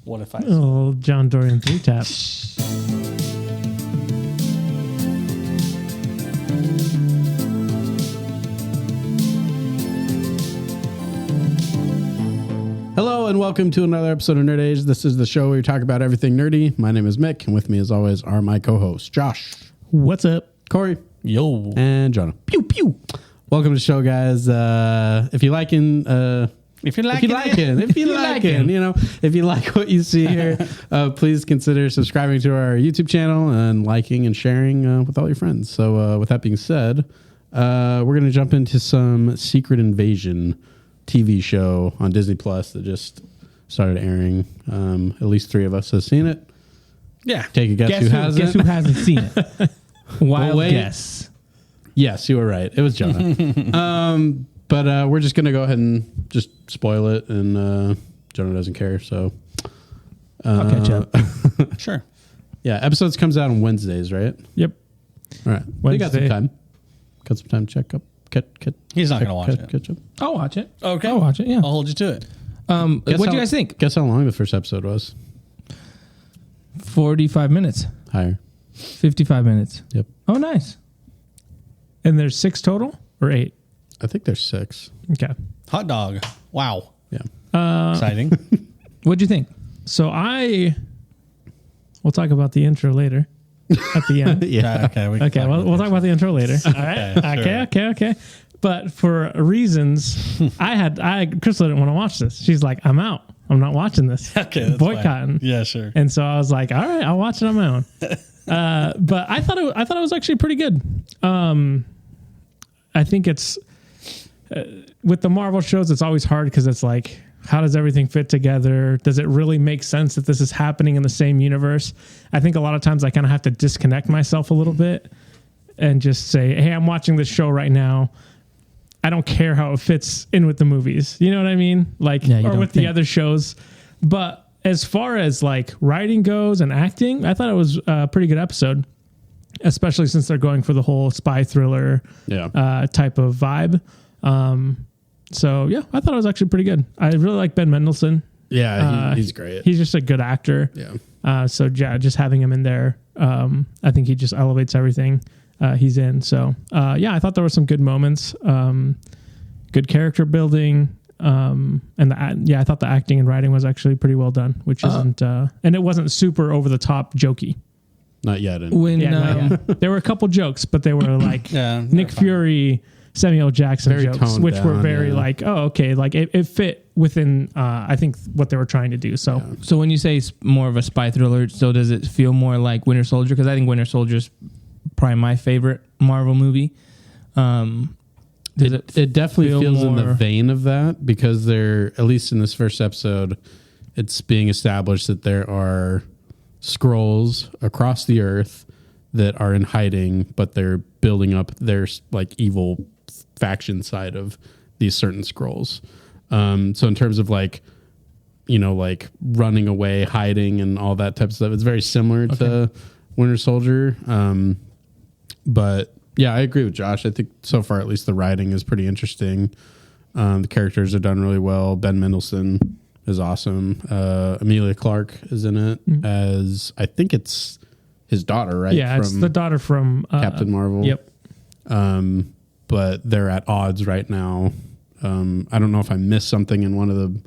What if I... Oh, John Dorian 3-tap. Hello and welcome to another episode of Nerd Age. This is the show where we talk about everything nerdy. My name is Mick, and with me as always are my co-hosts, Josh. What's up? Corey. Yo. And Jonah. Pew, pew. Welcome to the show, guys. If you like you like what you see here, please consider subscribing to our YouTube channel and liking and sharing with all your friends. So with that being said, we're going to jump into some Secret Invasion TV show on Disney Plus that just started airing. At least 3 of us have seen it. Yeah. Take a guess who hasn't. Guess who hasn't seen it? Wild guess. Yes, you were right. It was Jonah. But we're just going to go ahead and just spoil it, and Jonah doesn't care. So I'll catch up. Sure. Yeah, episodes comes out on Wednesdays, right? Yep. All right. You got some time. Got some time to check up. He's not going to watch it. Catch up. I'll watch it. Okay. I'll watch it, yeah. I'll hold you to it. What do you guys think? Guess how long the first episode was? 45 minutes. Higher. 55 minutes. Yep. Oh, nice. And there's 6 total or 8? I think there's 6. Okay. Hot dog. Wow. Yeah. Exciting. What'd you think? So we'll talk about the intro later at the end. Yeah. Okay. We'll talk about the intro later. All right. Okay. But for reasons, Crystal didn't want to watch this. She's like, I'm out. I'm not watching this. Okay. That's boycotting. Fine. Yeah, sure. And so I was like, all right, I'll watch it on my own. But I thought it was actually pretty good. I think it's with the Marvel shows, it's always hard because it's like, how does everything fit together? Does it really make sense that this is happening in the same universe? I think a lot of times I kind of have to disconnect myself a little bit and just say, hey, I'm watching this show right now. I don't care how it fits in with the movies. You know what I mean? Like, or with the other shows. But as far as like writing goes and acting, I thought it was a pretty good episode, especially since they're going for the whole spy thriller type of vibe. So yeah, I thought it was actually pretty good. I really like Ben Mendelsohn. Yeah, he's great. He's just a good actor. Yeah. So yeah, just having him in there, I think he just elevates everything he's in. So yeah, I thought there were some good moments, good character building, and I thought the acting and writing was actually pretty well done, which isn't, and it wasn't super over the top jokey. Not yet. There were a couple jokes, but they were like Nick Fury, Samuel Jackson very jokes, which down, were very like, oh, okay. Like it fit within, I think what they were trying to do. So, So when you say more of a spy thriller, so does it feel more like Winter Soldier? Because I think Winter Soldier is probably my favorite Marvel movie. It definitely feels in the vein of that, because they're, at least in this first episode, it's being established that there are Skrulls across the earth that are in hiding, but they're building up their like evil faction side of these certain Skrulls. So in terms of like, like running away, hiding, and all that type of stuff, it's very similar to Winter Soldier. But yeah, I agree with Josh. I think so far, at least, the writing is pretty interesting. The characters are done really well. Ben Mendelsohn is awesome. Emilia Clarke is in it as, I think it's his daughter, right? Yeah, it's the daughter from Captain Marvel. Yep. But they're at odds right now. I don't know if I missed something in one of the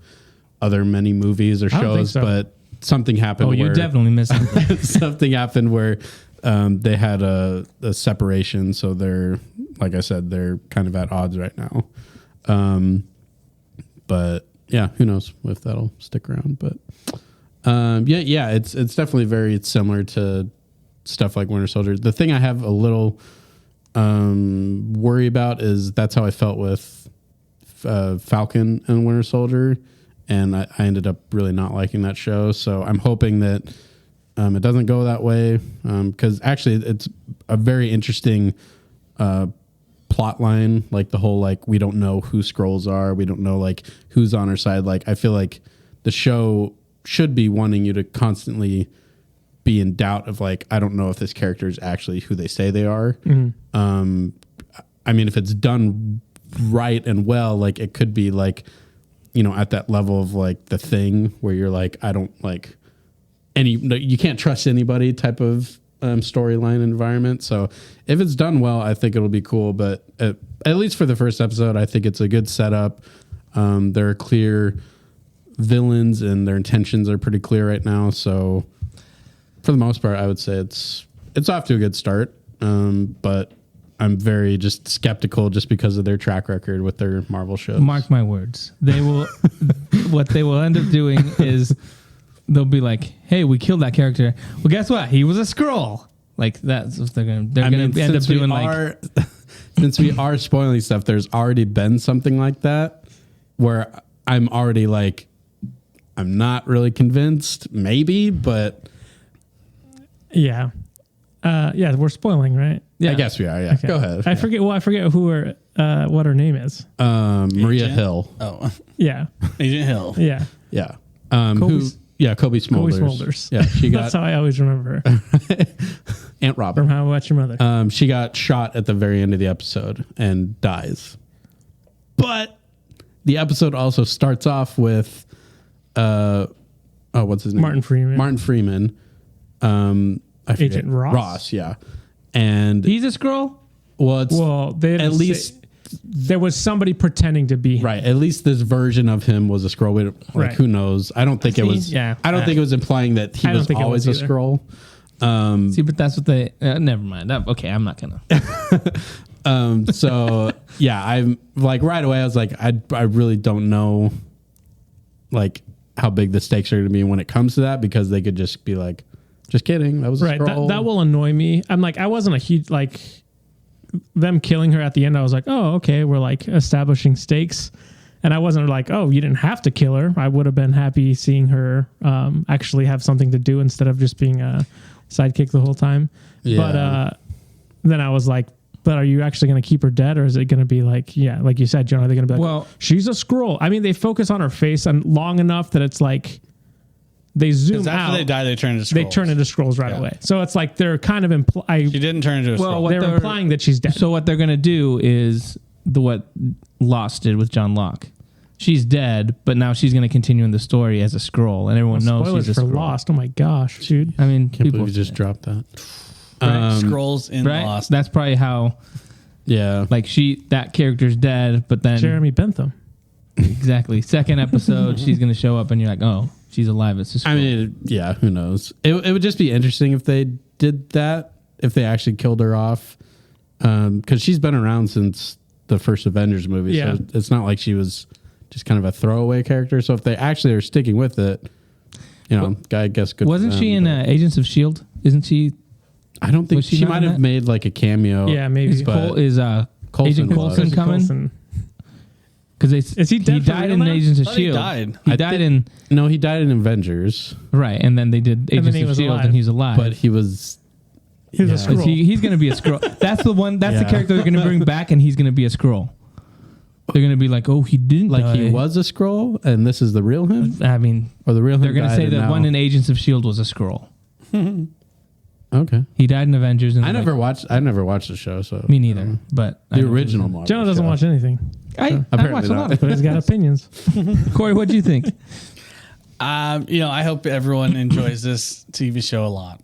other many movies or shows, but something happened. Oh, you definitely missed something. Something happened where they had a separation. So they're, like I said, they're kind of at odds right now. But yeah, who knows if that'll stick around. But it's definitely it's similar to stuff like Winter Soldier. The thing I have a little worry about is that's how I felt with Falcon and Winter Soldier, and I ended up really not liking that show. So I'm hoping that it doesn't go that way, because actually it's a very interesting plot line. Like the whole, like, we don't know who Skrulls are, we don't know like who's on our side. Like I feel like the show should be wanting you to constantly be in doubt of like, I don't know if this character is actually who they say they are. Mm-hmm. I mean, if it's done right and well, like it could be like at that level of like The Thing where you're like, I don't like you can't trust anybody type of storyline environment. So if it's done well, I think it'll be cool. But at least for the first episode, I think it's a good setup. There are clear villains and their intentions are pretty clear right now. So for the most part, I would say it's off to a good start. But I'm very just skeptical just because of their track record with their Marvel shows. Mark my words. They will. What they will end up doing is they'll be like, "Hey, we killed that character. Well, guess what? He was a Skrull." Like that's what they're gonna. They're gonna end up doing like. Since we are spoiling stuff, there's already been something like that where I'm already like, I'm not really convinced. Maybe, but yeah, we're spoiling, right? Yeah, I guess we are. Yeah, okay. Go ahead. I forget who what her name is. Maria Agent? Hill. Oh, Yeah, Agent Hill. yeah. Yeah. Kobe Smulders. Yeah, she got That's how I always remember her Aunt Robin. from How I Met Your Mother. She got shot at the very end of the episode and dies. But the episode also starts off with what's his name? Martin Freeman. Martin Freeman. I forget. Agent Ross? Ross, yeah. And He's a Skrull. They at least there was somebody pretending to be him. right. At least this version of him was a Skrull. Like, Right. who knows? I don't think it was. yeah. I don't think it was implying that he I don't was think it always was a either. Skrull. See, but that's what they. Never mind. Okay, I'm not gonna. So yeah, I'm like right away. I was like, I really don't know, like how big the stakes are going to be when it comes to that, because they could just be like, just kidding. That was a Right. Skrull. That will annoy me. I'm like, I wasn't a huge like them killing her at the end. I was like, oh, okay, we're like establishing stakes. And I wasn't like, oh, you didn't have to kill her. I would have been happy seeing her actually have something to do instead of just being a sidekick the whole time. Yeah. But then I was like, but are you actually going to keep her dead, or is it going to be like, yeah, like you said, John, are they going to be like, Well, she's a Skrull? I mean, they focus on her face and long enough that it's like they zoom Because after out. they die, they turn into Skrulls. They turn into Skrulls right Yeah. away. So it's like they're kind of She didn't turn into a Well, Skrull. what they're they're- implying that she's dead. So what they're gonna do is what Lost did with John Locke. She's dead, but now she's gonna continue in the story as a Skrull, and everyone knows Spoilers she's a for Skrull. Lost. Oh my gosh, dude. I mean, Can't people believe you just dropped that. Skrulls in right. Lost. That's probably how. Yeah. Like that character's dead, but then Jeremy Bentham. exactly second episode she's gonna show up, and you're like, oh, she's alive. It's just I mean, yeah, who knows? It would just be interesting if they did that, if they actually killed her off. Because she's been around since the first Avengers movie. Yeah. So it's not like she was just kind of a throwaway character. So if they actually are sticking with it, I guess good. wasn't for she them, in but Agents of Shield? Isn't she? I don't think was she she not might in have that? made like a cameo. Yeah, maybe. but Is Coulson Agent was. Coulson coming? Coulson. Because Is he dead He for died real in now? Agents of I thought he Shield. died. He I died think- in No, he died in Avengers, right, and then they did then Agents he of was Shield, alive. and he's alive. but he was. He was a Yeah. Skrull. He's going to be a Skrull. That's the one. That's the Yeah. character they're going to bring back, and he's going to be a Skrull. They're going to be like, oh, he didn't Like die. he was a Skrull, and this is the real him, I mean, or the real him. they're going to died say and that now- one in Agents of Shield was a Skrull. Okay, He died in Avengers. And I they're never like, watched. I never watched the show, so me I neither. don't know. But The original Marvel. Jonah doesn't show. watch anything, I Apparently watched a lot. not. but he's got opinions. Corey, what do you think? I hope everyone enjoys this TV show a lot.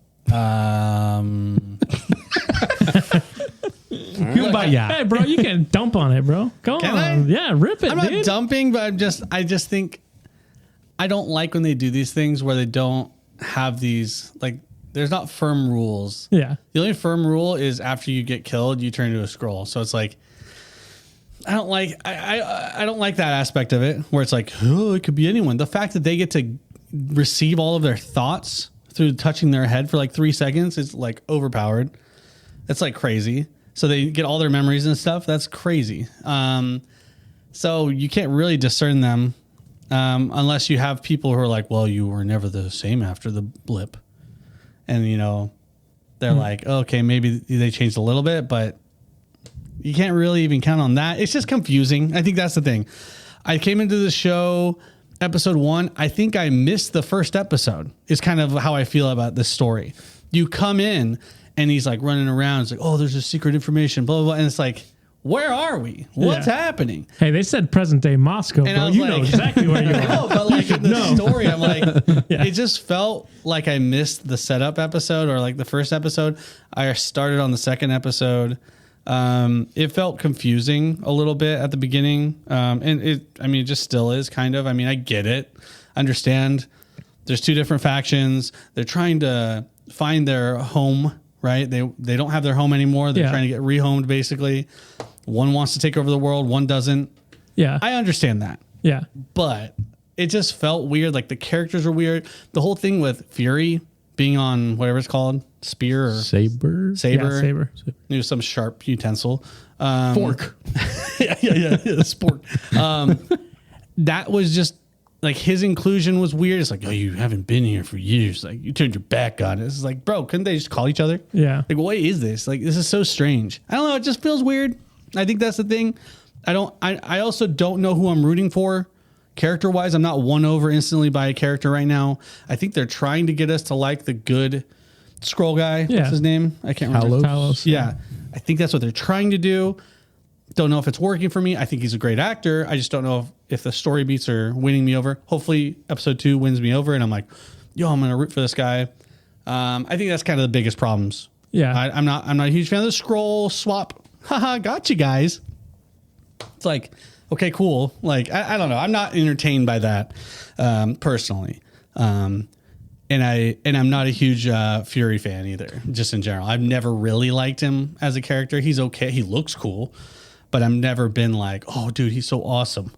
Kumbaya. Hey, bro, you can dump on it, bro. Come Can on. I? Yeah, rip it, I'm not dude. dumping, but I just think I don't like when they do these things where they don't have these, like, there's not firm rules. Yeah. The only firm rule is after you get killed, you turn into a Skrull. So it's like, I don't like I don't like that aspect of it where it's like, oh, it could be anyone. The fact that they get to receive all of their thoughts through touching their head for like 3 seconds is like overpowered. That's like crazy. So they get all their memories and stuff. That's crazy. So you can't really discern them unless you have people who are like, well, you were never the same after the blip. And, they're like, okay, maybe they changed a little bit, but you can't really even count on that. It's just confusing. I think that's the thing. I came into the show, episode 1. I think I missed the first episode is kind of how I feel about this story. You come in and he's like running around. It's like, oh, there's a secret information, blah, blah, blah. And it's like, where are we? What's happening? Hey, they said present day Moscow, And I bro. was You know like- exactly where you are. No, but like in the story, I'm like, Yeah. it just felt like I missed the setup episode or like the first episode. I started on the second episode. It felt confusing a little bit at the beginning. And it just still is kind of. I mean, I get it. Understand there's two different factions. They're trying to find their home, right? They don't have their home anymore. They're trying to get rehomed basically. One wants to take over the world, one doesn't. Yeah. I understand that. Yeah. But it just felt weird. Like the characters were weird. The whole thing with Fury being on whatever it's called, spear or Saber. Yeah, Saber. It was some sharp utensil. Fork. yeah, spork. That was just like his inclusion was weird. It's like, oh, you haven't been here for years. Like you turned your back on it. It's like, bro, couldn't they just call each other? Yeah. Like, what is this? Like, this is so strange. I don't know. It just feels weird. I think that's the thing. I also don't know who I'm rooting for. Character wise, I'm not won over instantly by a character right now. I think they're trying to get us to like the good scroll guy. Yeah. What's his name? I can't remember. Talos. Yeah. I think that's what they're trying to do. Don't know if it's working for me. I think he's a great actor. I just don't know if the story beats are winning me over. Hopefully episode 2 wins me over and I'm like, yo, I'm going to root for this guy. I think that's kind of the biggest problems. Yeah. I'm not a huge fan of the scroll swap. Haha, got you guys. It's like, okay, cool. Like, I don't know. I'm not entertained by that personally. And I'm not a huge Fury fan either, just in general. I've never really liked him as a character. He's okay. He looks cool, but I've never been like, oh, dude, he's so awesome.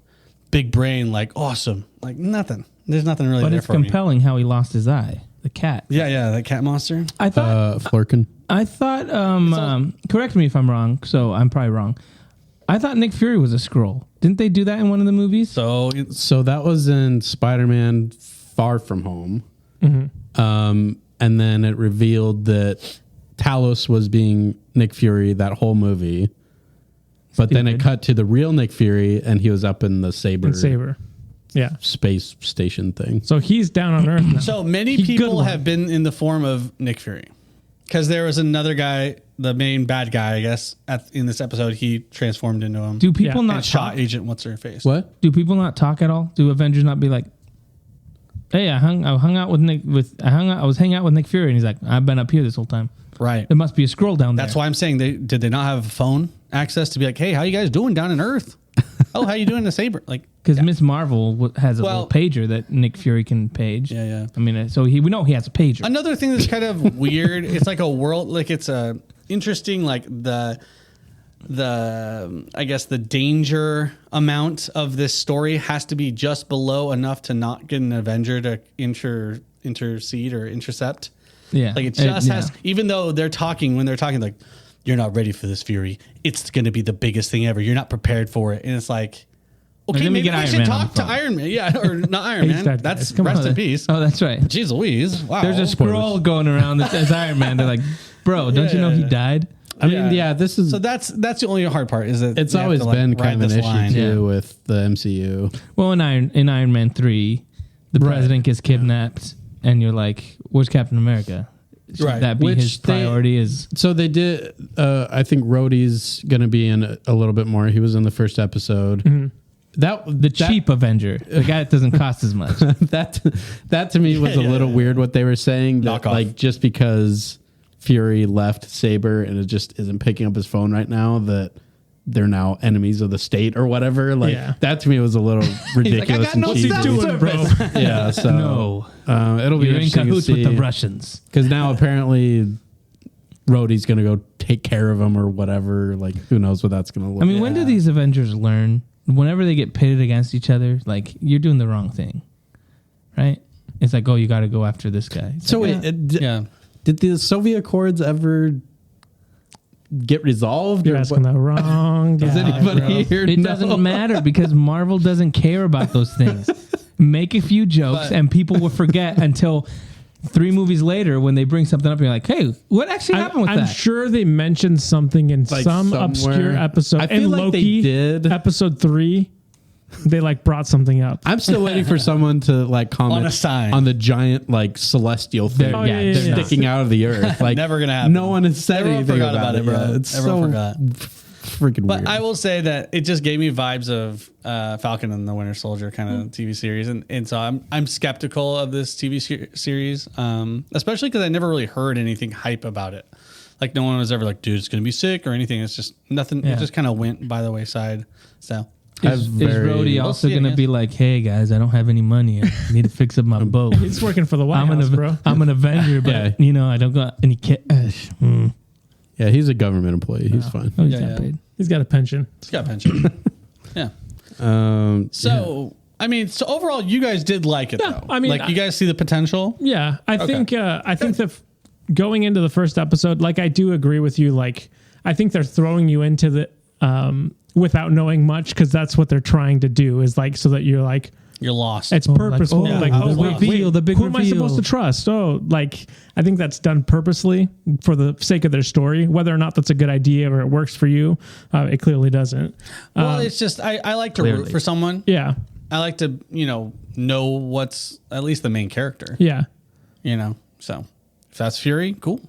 Big brain, like awesome. Like nothing. There's nothing really But there it's for me. compelling how he lost his eye. The cat. Yeah, that cat monster. I thought. Flurkin. Correct me if I'm wrong. So I'm probably wrong. I thought Nick Fury was a Skrull. Didn't they do that in one of the movies? So So that was in Spider-Man Far From Home. And then it revealed that Talos was being Nick Fury that whole movie. But then it Stupid. cut to the real Nick Fury and he was up in the Saber. Yeah. space station thing. So he's down on Earth now. So many He's good people one. have been in the form of Nick Fury because there was another guy, the main bad guy, I guess, in this episode, he transformed into him. Do people Yeah. not and shot talk? Agent What's Her Face. What? Do people not talk at all? Do Avengers not be like, "Hey, I hung out with Nick. I was hanging out with Nick Fury," and he's like, "I've been up here this whole time. Right. There must be a scroll down there." That's why I'm saying did they not have phone access to be like, hey, how you guys doing down in Earth? Oh, how you doing in the Saber? Like, Because Miss Marvel has a Well- little pager that Nick Fury can page. Yeah. I mean, so we know he has a pager. Another thing that's kind of weird, it's like a world, like it's a interesting, like the I guess the danger amount of this story has to be just below enough to not get an Avenger to intercede or intercept. Yeah, Like it just has, even though when they're talking, like, you're not ready for this, Fury. It's going to be the biggest thing ever. You're not prepared for it. And it's like, okay, let me maybe get we Iron should Man on talk the to phone. Iron Man. Yeah, or not Iron He's Man. dead, That's guys. Come rest on. in peace. Oh, that's right. Jeez Louise. Wow. There's a scroll going around as Iron Man. They're like, "Bro, don't you know he died?" I mean, yeah, this is. So that's the only hard part is that it's you have always to, like, been ride kind of an this issue line. too with the MCU. Well, in Iron Man 3, the president gets kidnapped, and you're like, "Where's Captain America?" Should Right. that be Which his priority? Is So they did. I think Rhodey's going to be in a little bit more. He was in the first episode. the cheap Avenger, the guy that doesn't cost as much. That to me was a little weird what they were saying. That, Knockoff. like just because Fury left Saber and it just isn't picking up his phone right now, that they're now enemies of the state or whatever. Like Yeah. that to me was a little ridiculous. got no and cell cheesy. service. bro? Yeah. So No. it'll be You're in interesting to cahoots with the see Russians. because now apparently Rhodey's going to go take care of him or whatever. Like who knows what that's going to look. I mean, when do these Avengers learn? Whenever they get pitted against each other, like you're doing the wrong thing, right? It's like, oh, you got to go after this guy. It's So like, wait, Yeah. did the Soviet Accords ever get resolved? You're or asking what? the wrong guy. Does anybody bro. here it know? doesn't matter because Marvel doesn't care about those things. Make a few jokes and people will forget until 3 movies later when they bring something up and you're like, hey, what actually happened with I'm that? sure they mentioned something in Like some somewhere. obscure episode. I feel in like Loki, they did. episode 3, they like brought something up. I'm still waiting for someone to like comment On a sign. on the giant like celestial thing They're- yeah, they're sticking out of the earth. Like Never gonna happen. No one has said Everyone anything forgot about it, bro. yet. It's Everyone so forgot. freaking But weird. I will say that it just gave me vibes of Falcon and the Winter Soldier kind of TV series, and so I'm skeptical of this TV series, especially because I never really heard anything hype about it. Like no one was ever like, "Dude, it's gonna be sick" or anything. It's just nothing. Yeah. It just kind of went by the wayside. So Is Rhodey also going to be like, hey, guys, I don't have any money. I need to fix up my boat. He's working for the White House, bro. I'm an Avenger, but, I don't got any cash. Yeah, he's a government employee. He's fine. Oh, he's Yeah, not yeah. paid. He's got a pension. it's got pension. Yeah. So I mean, so overall, you guys did like it, though. I mean, like you guys see the potential. Yeah, I think that going into the first episode, like I do agree with you. Like I think they're throwing you into the without knowing much because that's what they're trying to do is like so that you're like You're lost. it's purposeful. like, oh, the reveal, the big who am I supposed to reveal. trust? Oh, like I think that's done purposely for the sake of their story. Whether or not that's a good idea or it works for you, it clearly doesn't. Well, it's just I like to root for someone. Yeah, I like to know what's at least the main character. yeah. So if that's Fury, cool.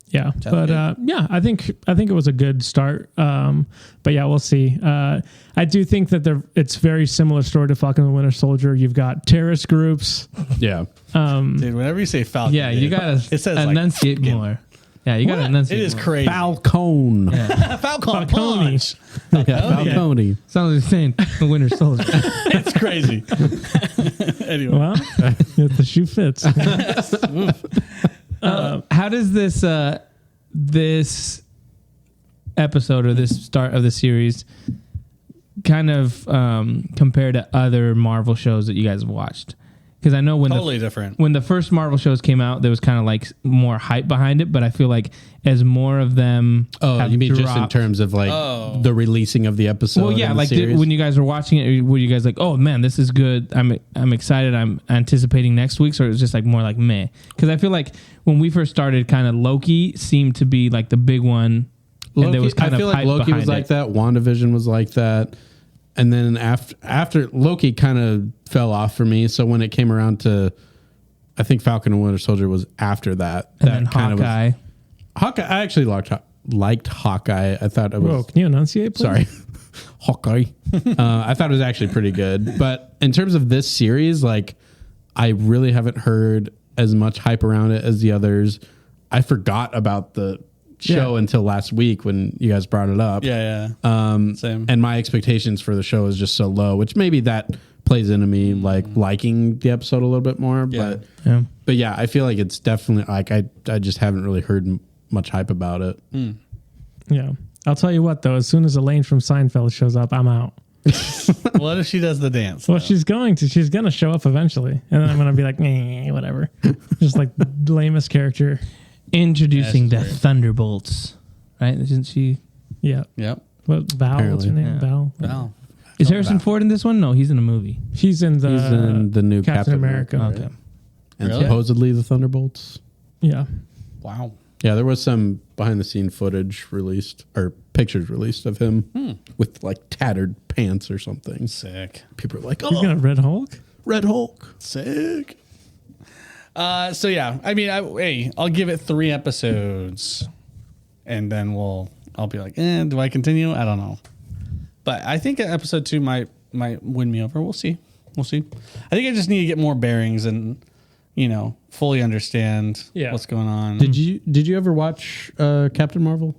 Yeah, but yeah, I think it was a good start. But yeah, we'll see. I do think that it's very similar story to Falcon and the Winter Soldier. You've got terrorist groups. Yeah. Dude, whenever you say Falcon, Yeah, you got it to says enunciate more. Yeah, you got to What? enunciate It is more. crazy. Falcon. Falcon Falcone. punch. Falcone. Sounds like saying the Winter Soldier. It's crazy. Anyway, Well, if the shoe fits. How does this episode or this start of the series kind of compare to other Marvel shows that you guys have watched? Because I know when totally different. when the first Marvel shows came out, there was kind of like more hype behind it. But I feel like as more of them, Oh, have you mean just in dropped- terms of like the releasing of the episode? Well, yeah, and the like series? when you guys were watching it, were you guys like, "Oh man, this is good. I'm excited. I'm anticipating next week's," or it was just like more like meh? Because I feel like when we first started, kind of Loki seemed to be like the big one, Loki, and there was kind I feel of like hype Loki was behind like it. that. WandaVision was like that. And then after Loki kind of fell off for me. So when it came around to, I think Falcon and Winter Soldier was after that. And that then kind Hawkeye. of was, Hawkeye. I actually liked Hawkeye. I thought it was. Whoa, can you enunciate, please? Sorry. Hawkeye. I thought it was actually pretty good. But in terms of this series, like I really haven't heard as much hype around it as the others. I forgot about the show until last week when you guys brought it up. Yeah. Same. And my expectations for the show is just so low, which maybe that plays into me like liking the episode a little bit more. Yeah. But yeah, I feel like it's definitely like I just haven't really heard much hype about it. Yeah. I'll tell you what, though, as soon as Elaine from Seinfeld shows up, I'm out. What if she does the dance? Well, she's going to show up eventually. And then I'm going to be like, whatever. Just like the lamest character. Introducing the Yeah, she's Thunderbolts, right? Isn't she? Yeah. Yep. What, Val? What's her name? Yeah. Val? Wow. Is Harrison Ford in this one? No, he's in a movie. He's in He's in the new Captain America. Okay. and Really? supposedly the Thunderbolts. Yeah. Wow. Yeah, there was some behind the scene footage released or pictures released of him with like tattered pants or something. Sick. People are like, He's got a Red Hulk? Red Hulk. Sick. So yeah, I mean, I'll give it 3 episodes, and then I'll be like, do I continue? I don't know, but I think episode 2 might win me over. We'll see. I think I just need to get more bearings and fully understand what's going on. Did you ever watch Captain Marvel?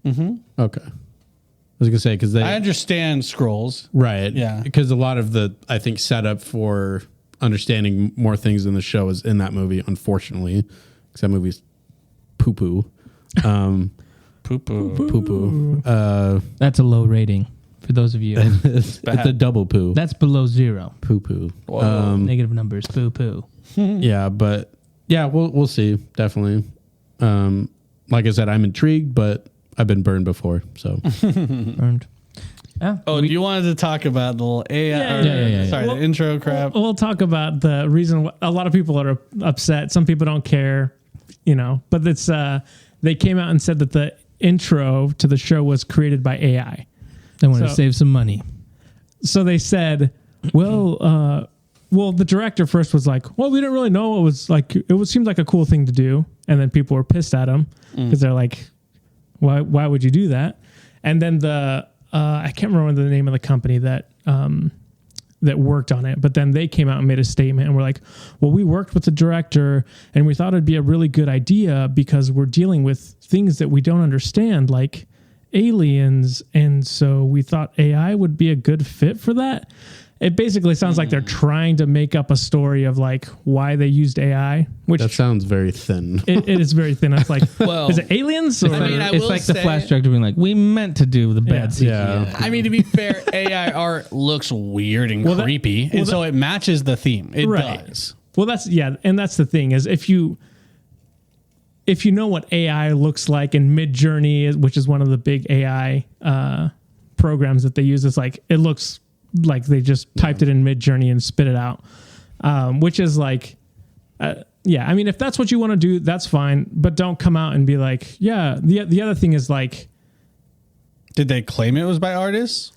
Mm-hmm. Okay. I was gonna say because I understand scrolls. right, Yeah. because a lot of the I think setup for understanding more things in the show is in that movie. Unfortunately, because that movie's poo poo, Poo poo. poo poo. That's a low rating for those of you. It's a double poo. That's below 0. Poo poo. Negative numbers. Poo poo. Yeah, but yeah, we'll see. Definitely. Like I said, I'm intrigued, but I've been burned before, so. Earned. Yeah. Oh, you wanted to talk about the little AI? Yeah. Sorry, the intro crap. We'll talk about the reason a lot of people are upset. Some people don't care, but it's they came out and said that the intro to the show was created by AI. They want to So- save some money. So they said, well, the director first was like, well, we didn't really know. It was like, seemed like a cool thing to do. And then people were pissed at him because they're like, why would you do that? And then I can't remember the name of the company that worked on it, but then they came out and made a statement and were like, well, we worked with the director and we thought it'd be a really good idea because we're dealing with things that we don't understand, like aliens. And so we thought AI would be a good fit for that. It basically sounds like they're trying to make up a story of like why they used AI, which that sounds very thin. It is very thin. It's like, well, is it aliens? Or? It's like the Flash director being like, we meant to do the bad CGI. Yeah. I mean, to be fair, AI art looks weird and creepy, and so it matches the theme. It does. Well, that's and that's the thing is if you know what AI looks like in Midjourney, which is one of the big AI programs that they use, it's like it looks like they just typed it in Midjourney and spit it out, which is like, I mean, if that's what you want to do, that's fine, but don't come out and be like, yeah. The other thing is like, did they claim it was by artists?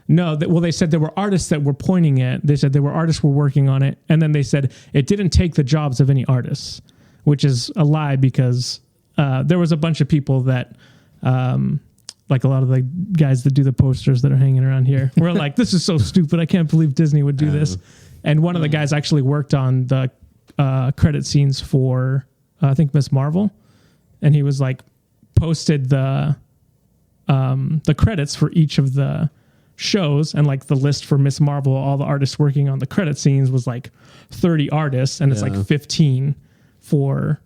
No, they said there were artists that were pointing it. They said there were artists were working on it, and then they said it didn't take the jobs of any artists, which is a lie because there was a bunch of people that. Like a lot of the guys that do the posters that are hanging around here. We're like, this is so stupid. I can't believe Disney would do this. And one of the guys actually worked on the credit scenes for, I think, Miss Marvel. And he was like, posted the credits for each of the shows. And like the list for Miss Marvel, all the artists working on the credit scenes was like 30 artists. And it's like 15 for...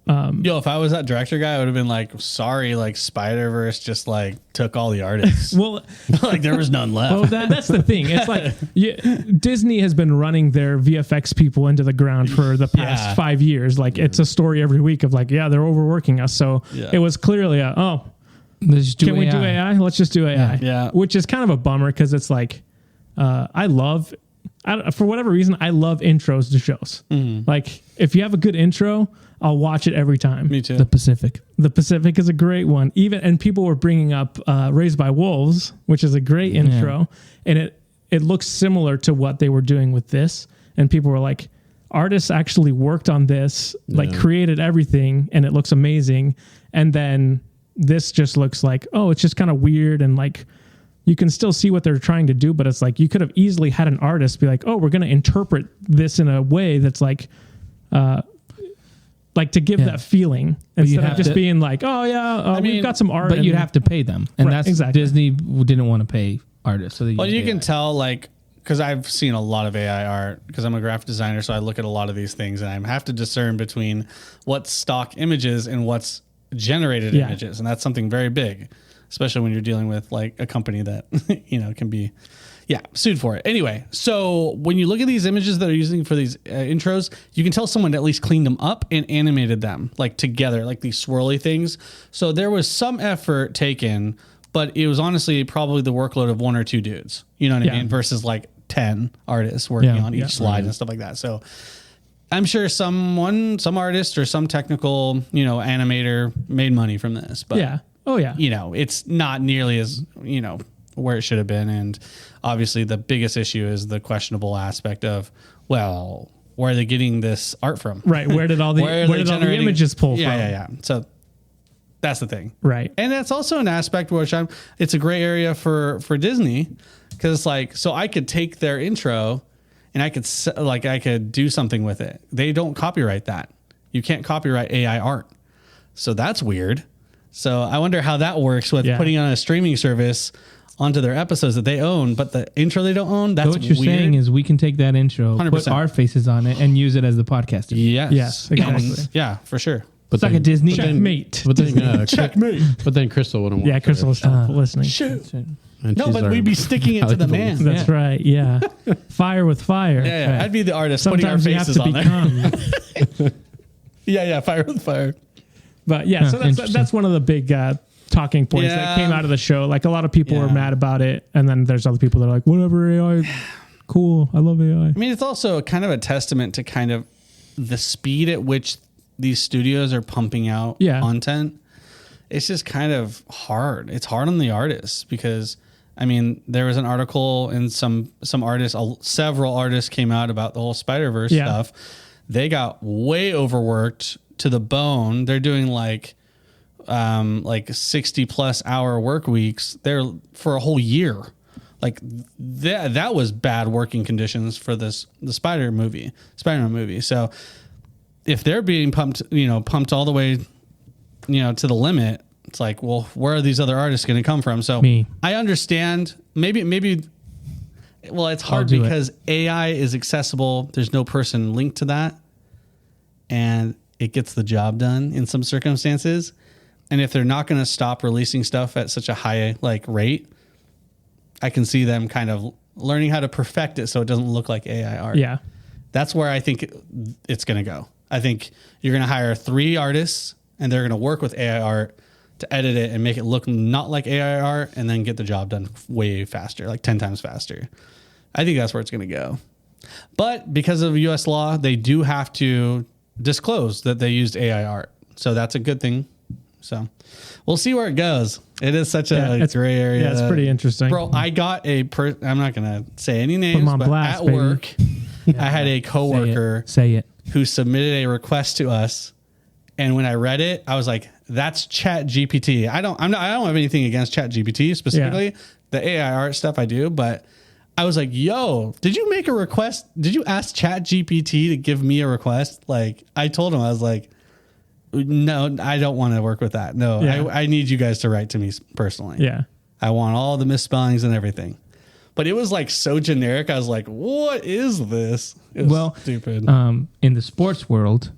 if I was that director guy, I would have been like, sorry, like Spider-Verse just like took all the artists. Well, like there was none left. Well, that's the thing. It's like Disney has been running their VFX people into the ground for the past 5 years. Like it's a story every week of like, they're overworking us. So it was clearly we do AI? Let's just do AI. Yeah. Which is kind of a bummer because it's like, for whatever reason, I love intros to shows. Like if you have a good intro, I'll watch it every time. Me too. The Pacific is a great one. And people were bringing up Raised by Wolves, which is a great intro, and it looks similar to what they were doing with this. And people were like, artists actually worked on this, like created everything, and it looks amazing. And then this just looks like, it's just kind of weird and like. You can still see what they're trying to do, but it's like you could have easily had an artist be like, we're going to interpret this in a way that's like to give that feeling instead of just being like, we've got some art. But you'd have to pay them. And that's exactly. Disney didn't want to pay artists. So you can tell like, because I've seen a lot of AI art because I'm a graphic designer. So I look at a lot of these things and I have to discern between what's stock images and what's generated images. And that's something very big. Especially when you're dealing with like a company that, can be, sued for it. Anyway, so when you look at these images that are using for these intros, you can tell someone at least cleaned them up and animated them like together, like these swirly things. So there was some effort taken, but it was honestly probably the workload of one or two dudes, you know what I mean? Versus like 10 artists working on each slide and stuff like that. So I'm sure some artist or some technical, animator made money from this, but it's not nearly as, where it should have been. And obviously the biggest issue is the questionable aspect of, well, where are they getting this art from? Right. Where did all the images pull from? Yeah. So that's the thing. Right. And that's also an aspect which it's a gray area for Disney because it's like, so I could take their intro and I could do something with it. They don't copyright that. You can't copyright AI art. So that's weird. So I wonder how that works with putting on a streaming service onto their episodes that they own, but the intro they don't own. That's what you're weird. saying is we can take that intro, 100%. Put our faces on it, and use it as the podcast. Yes, exactly. Yeah, for sure. But it's like a Disney checkmate. Checkmate. But then Crystal wouldn't want. Yeah, Crystal will stop listening. Shoot. No, but we'd be sticking it to the man. That's right. Yeah, fire with fire. Yeah, right. I'd be the artist putting our faces on there. Yeah, fire with fire. But so that's one of the big talking points that came out of the show. Like a lot of people were mad about it, and then there's other people that are like, whatever, AI, cool, I love AI. I mean, it's also kind of a testament to kind of the speed at which these studios are pumping out content. It's just kind of hard. It's hard on the artists because, I mean, there was an article and some artists, several artists came out about the whole Spider-Verse stuff. They got way overworked to the bone. They're doing like like 60+ hour work weeks there for a whole year. Like that was bad working conditions for the Spider-Man movie. So if they're being pumped all the way, to the limit, it's like, well, where are these other artists going to come from? So I understand maybe, well, it's hard because AI is accessible. There's no person linked to that, and it gets the job done in some circumstances. And if they're not going to stop releasing stuff at such a high rate, I can see them kind of learning how to perfect it so it doesn't look like AI art. Yeah. That's where I think it's going to go. I think you're going to hire 3 artists and they're going to work with AI art to edit it and make it look not like AI art and then get the job done way faster, like 10 times faster. I think that's where it's going to go. But because of US law, they do have to disclose that they used AI art. So that's a good thing. So we'll see where it goes. It is such a gray area. Yeah, it's pretty interesting. Bro, I got I'm not going to say any names, but blast, at work, I had a coworker say it who submitted a request to us. And when I read it, I was like, that's Chat GPT. I don't have anything against Chat GPT specifically. Yeah. The AI art stuff I do, but I was like, yo, did you make a request? Did you ask Chat GPT to give me a request? Like, I told him, I was like, no, I don't want to work with that. No, yeah. I need you guys to write to me personally. Yeah. I want all the misspellings and everything. But it was like so generic. I was like, what is this? It was stupid. In the sports world,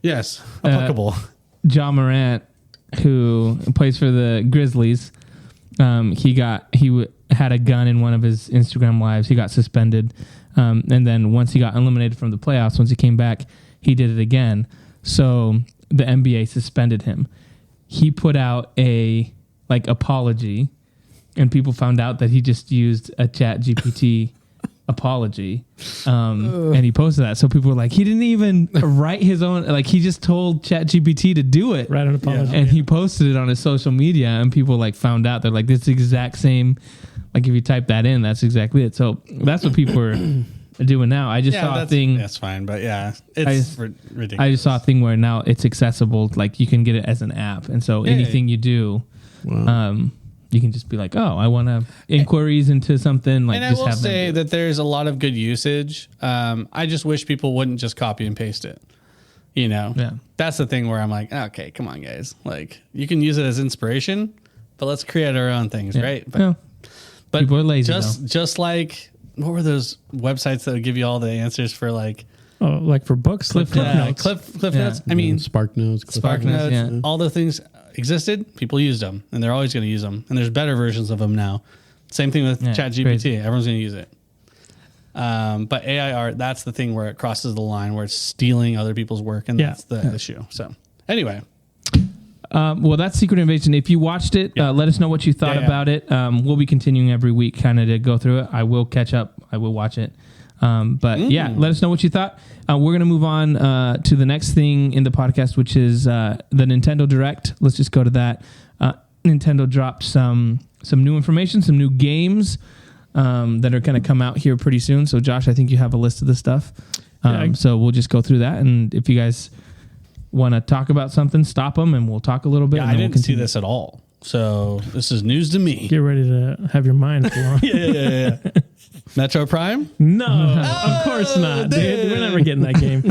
yes, applicable. Ja Morant, who plays for the Grizzlies, he had a gun in one of his Instagram lives. He got suspended. And then once he got eliminated from the playoffs, once he came back, he did it again. So the NBA suspended him. He put out a apology, and people found out that he just used a Chat GPT apology, and he posted that. So people were like, he didn't even write his own, he just told Chat GPT to do it, write an apology, and he posted it on his social media, and people found out. They're like, this exact same, if you type that in, that's exactly it. So that's what people are doing now. I just saw a thing. That's fine, but yeah, it's ridiculous. I just saw a thing where now it's accessible. You can get it as an app, and so anything you do, you can just be like, oh, I want to inquiries into something. And I will say that there's a lot of good usage. I just wish people wouldn't just copy and paste it. Yeah, that's the thing where I'm like, okay, come on, guys. You can use it as inspiration, but let's create our own things, right? But people are lazy. Just like, what were those websites that would give you all the answers for for books, Cliff Notes. Cliff Notes. I mean, Spark Notes. Yeah. All the things existed. People used them, and they're always going to use them. And there's better versions of them now. Same thing with Chat GPT. Crazy. Everyone's going to use it. But AI art, that's the thing where it crosses the line, where it's stealing other people's work, and that's the issue. So anyway. Well, that's Secret Invasion. If you watched it, let us know what you thought about it. We'll be continuing every week kind of to go through it. I will catch up. I will watch it. But let us know what you thought. We're going to move on to the next thing in the podcast, which is the Nintendo Direct. Let's just go to that. Nintendo dropped some new information, some new games that are going to come out here pretty soon. So, Josh, I think you have a list of the stuff. So we'll just go through that. And if you guys want to talk about something, stop them, and we'll talk a little bit. Yeah, I didn't see this at all. So this is news to me. Get ready to have your mind blown. Yeah. Metro Prime? No, of course not, dude. We're never getting that game.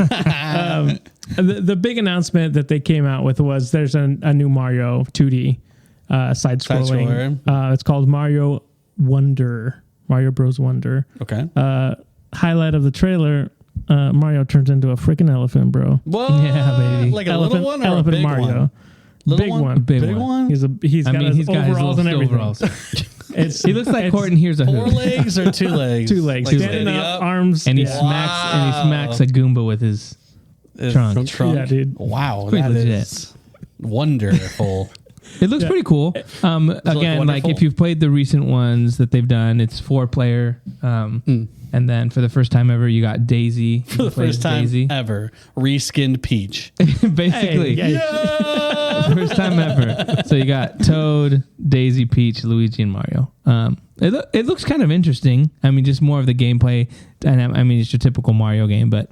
The big announcement that they came out with was there's a new Mario 2D side-scrolling. It's called Mario Bros. Wonder. Okay. Highlight of the trailer, Mario turns into a freaking elephant, bro. Whoa! Yeah, baby. Like elephant, a little one or elephant a big Mario. One? Big one. Big one? He's got his overalls and everything. He looks like Horton Hears a Who. 4 legs or 2 legs? 2 legs. Standing up, arms. And he smacks a Goomba with his trunk. Yeah, dude. Wow, that legit. Is wonderful. It looks pretty cool. Again, if you've played the recent ones that they've done, it's 4-player. And then for the first time ever, you got Daisy. For the first time ever, reskinned Peach. Basically. First time ever. So you got Toad, Daisy, Peach, Luigi, and Mario. It looks kind of interesting. I mean, just more of the gameplay. And I mean, it's your typical Mario game, but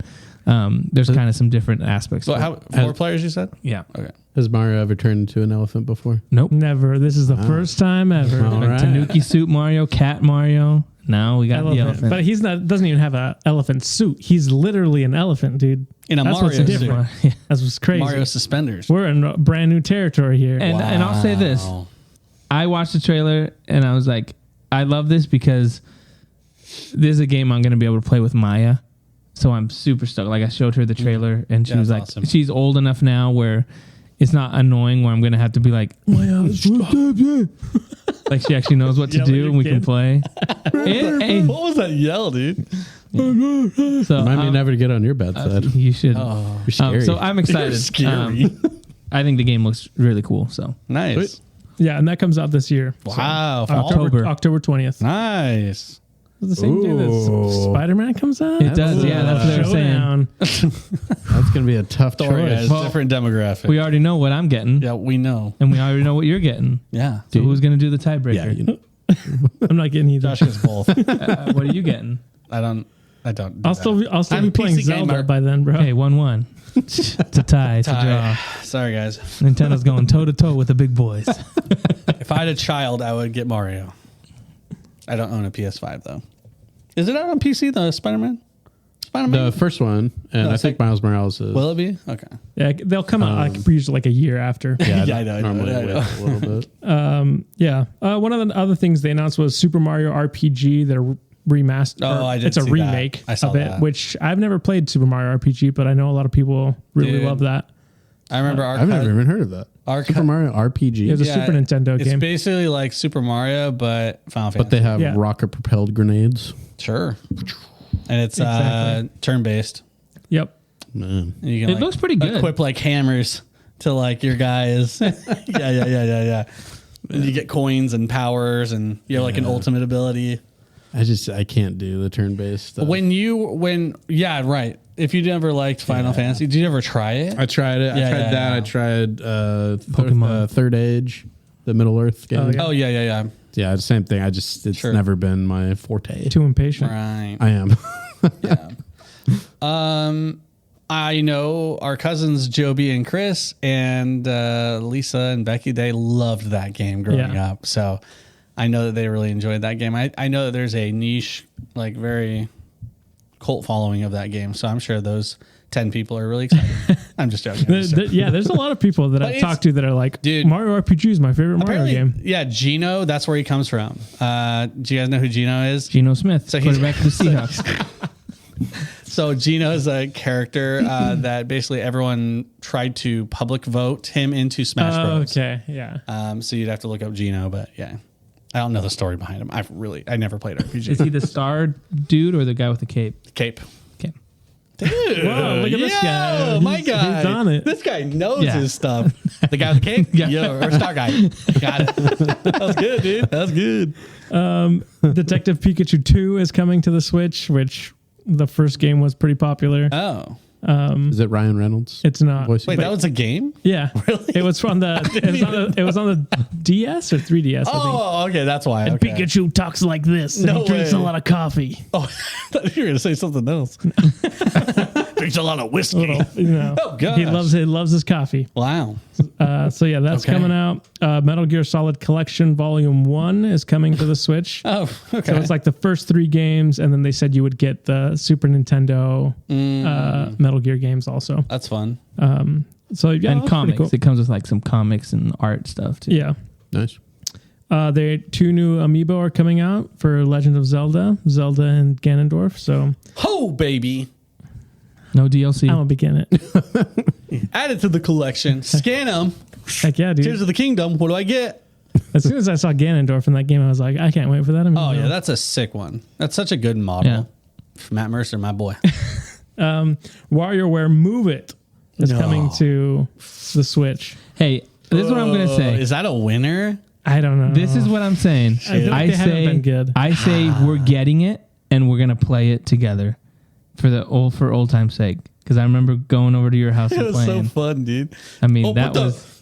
there's kind of some different aspects. So to it. how 4 players you said? Yeah. Okay. Has Mario ever turned into an elephant before? Nope. Never. This is the first time ever. All right. Tanuki suit Mario, cat Mario. Now we got the elephant. But he's not. Doesn't even have an elephant suit. He's literally an elephant, dude. In a That's Mario what's suit. different. Yeah. That's what's crazy. Mario suspenders. We're in a brand new territory here. And I'll say this. Wow. I watched the trailer and I was like, I love this because this is a game I'm going to be able to play with Maya. So I'm super stoked. Like I showed her the trailer and she Yeah, was like, that's awesome. she's old enough now where it's not annoying where I'm going to have to be like, Maya, like she actually knows what to Yell at do your and we can kid. play. And What was that yell, dude? so Remind me never to get on your bad side. you should. Oh, You're scary. So I'm excited. scary. I think the game looks really cool. So Nice. Sweet. Yeah, and that comes out this year. Wow. fall. October. October 20th. Nice. It's the same day that Ooh. Spider-Man comes out. It does, yeah, that's what they were saying. Showdown. That's going to be a tough Sorry, choice. guys. Well, different demographic. we already know what I'm getting, yeah, we know. and we already know what you're getting. Yeah. So who's going to do the Yeah, tiebreaker? you know. I'm not getting either. Josh gets both. What are you getting? I don't. do I'll still that. be I'm a playing PC Zelda gamer. by then, bro. Okay, 1-1. It's a tie. It's a draw. Sorry, guys. Nintendo's going toe to toe with the big boys. If I had a child, I would get Mario. I don't own a PS5 though. Is it out on PC? The Spider-Man. The first one, and No, I think Miles Morales is. Will it be? Okay. Yeah, they'll come out usually like a year after. yeah, Yeah, I know, I know, normally I know. wait a little bit. Yeah. One of the other things they announced was Super Mario RPG. They're remastered. Oh, I did It's a see that. remake I saw of it, that. which I've never played Super Mario RPG, but I know a lot of people really Dude. love that. I remember our I've never even heard of that. Our Super Mario RPG. It was a Super Nintendo it's game. basically like Super Mario, but Final Fantasy. But they have Yeah. rocket propelled grenades. Sure. And it's Exactly. turn based. Yep. Man. You can It looks pretty good. Equip like hammers to like your guys. yeah. And you get coins and powers, and you have like an ultimate ability. I can't do the turn based stuff. Yeah, right. If you never liked Final Fantasy, did you ever try it? I tried it. I tried that. yeah. I tried Pokemon. Third Age, the Middle Earth game. Oh, yeah. Yeah. Yeah, the same thing. It's Sure. never been my forte. Too impatient. Right. I am. I know our cousins Joby and Chris and Lisa and Becky. They loved that game growing Yeah. up, so I know that they really enjoyed that game. I know that there's a niche, like very cult following of that game, so I'm sure those 10 people are really excited. I'm just joking. Yeah, there's a lot of people that I've it's- talked to that are like, Dude. Mario RPG is my favorite Mario Apparently, game. yeah, Gino. That's where he comes from. Do you guys know who Gino is? Geno Smith, So he's- quarterback of the Seahawks. So Gino is a character that basically everyone tried to public vote him into Smash Bros. Okay, yeah. So you'd have to look up Gino, but yeah, I don't know the story behind him. I never played RPG. Is he the star dude or the guy with the cape? Cape? Okay. Dude, Whoa, look at this guy. My He's- guy, he's on it. This guy knows Yeah. his stuff. The guy with the cape, Yeah. or Star Guy. Got it. That was good, dude. That was good. Detective Pikachu 2 is coming to the Switch, which the first game was pretty popular. Oh, Is it Ryan Reynolds? It's not. Voice wait, actor? that was a game? Yeah. Really? It was from it was on the DS or 3DS, I think. Oh, okay, that's why. And Okay. Pikachu talks like this. And No he drinks way. a lot of coffee. Oh, I thought you were going to say something else. Drinks a lot of whiskey. Oh, gosh. He loves his coffee. Wow. So yeah, that's Okay. coming out. Metal Gear Solid Collection Volume 1 is coming to the Switch. Oh, okay. So it's like the first 3 games, and then they said you would get the Super Nintendo Metal Gear games also. That's fun. So yeah, And that's pretty comics. cool. It comes with like some comics and art stuff too. Yeah. Nice. There 2 new amiibo are coming out for Legend of Zelda and Ganondorf. So Ho, baby. No DLC. I'm gonna begin it. Add it to the collection. Scan them. Heck yeah, dude! Tears of the Kingdom. What do I get? As soon as I saw Ganondorf in that game, I was like, I can't wait for that amiibo. Oh, yeah, that's a sick one. That's such a good model. Yeah. Matt Mercer, my boy. WarioWare Move It is No. coming to the Switch. Hey, this is what I'm gonna say. Is that a winner? I don't know. This is what I'm saying. I feel like they haven't been good. I say we're getting it and we're gonna play it together for old time's sake. Because I remember going over to your house It and was so playing. fun, dude. I mean, that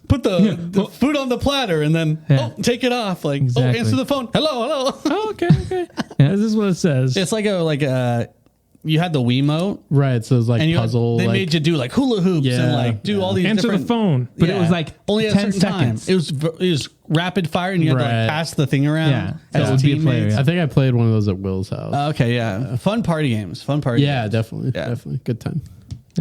put the Yeah. food on the platter and then take it off. Like, Exactly. answer the phone. Hello. Oh, okay. Yeah. This is what it says. It's like a you had the Wiimote. Right. So it was like And puzzle. they like, made you do like hula hoops and like do all these Answer different. the phone. But it was like only at a 10 certain time. seconds. It was rapid fire, and you had to like Right. pass the thing around. Yeah. So as it would be a player, teammates. yeah. I think I played one of those at Will's house. Okay, yeah, fun party games. Yeah, definitely. Yeah. Definitely. Good time.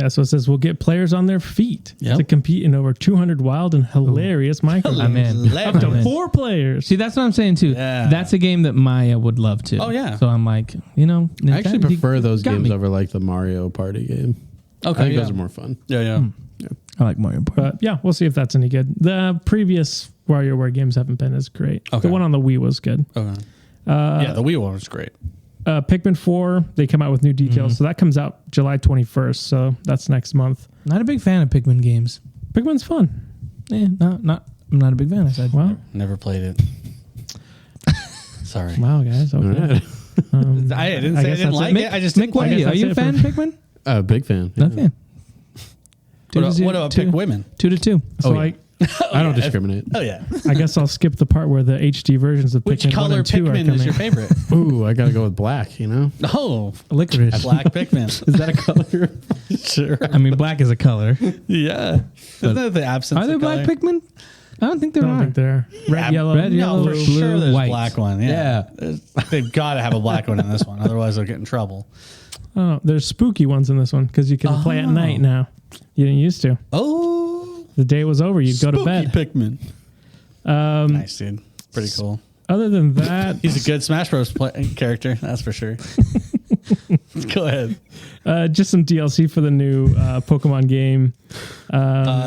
Yeah, so it says we'll get players on their feet Yep. to compete in over 200 wild and hilarious micro I'm in. up to I'm in. 4 players. See, that's what I'm saying too. Yeah. That's a game that Maya would love to. Oh, yeah. So I'm like, I actually Nintendo, prefer you those got games me. over like the Mario Party game. Okay, I think yeah. those are more fun. Yeah. I like Mario Party. But yeah, we'll see if that's any good. The previous WarioWare games haven't been as great. Okay. The one on the Wii was good. Okay. Yeah, the Wii one was great. Pikmin 4, they come out with new details. So that comes out July 21st. So that's next month. Not a big fan of Pikmin games. Pikmin's fun. I'm not a big fan. I said. Well, Never played it. Sorry. wow, guys. Okay. All right. I didn't I say I guess didn't that's like it. it. I just Mick, didn't what play are it. you? Are you a that's it fan of Pikmin? Big fan. Not a fan. What about pick women? 2-2. So yeah. I don't discriminate. Oh yeah. I guess I'll skip the part where the HD versions of Which Pikmin 1 color and 2 are Pikmin coming. is your favorite? Ooh, I gotta go with black. You know, Oh, Licorice. black Pikmin. is that a color? Sure. I mean, black is a color. Yeah. Isn't that the absence Are there of black color? Pikmin? I don't think there I don't are. think they're red, Yeah, yellow. red, yellow, No, for blue, sure there's white. a black one. Yeah. Yeah. They've got to have a black one in this one. Otherwise they'll get in trouble. Oh, there's spooky ones in this one because you can play at night now. You didn't used to. Oh. The day was over. You'd go to bed. Pikmin. Nice, dude. Pretty cool. Other than that, He's a good Smash Bros. Character. That's for sure. Go ahead. just some DLC for the new Pokemon game.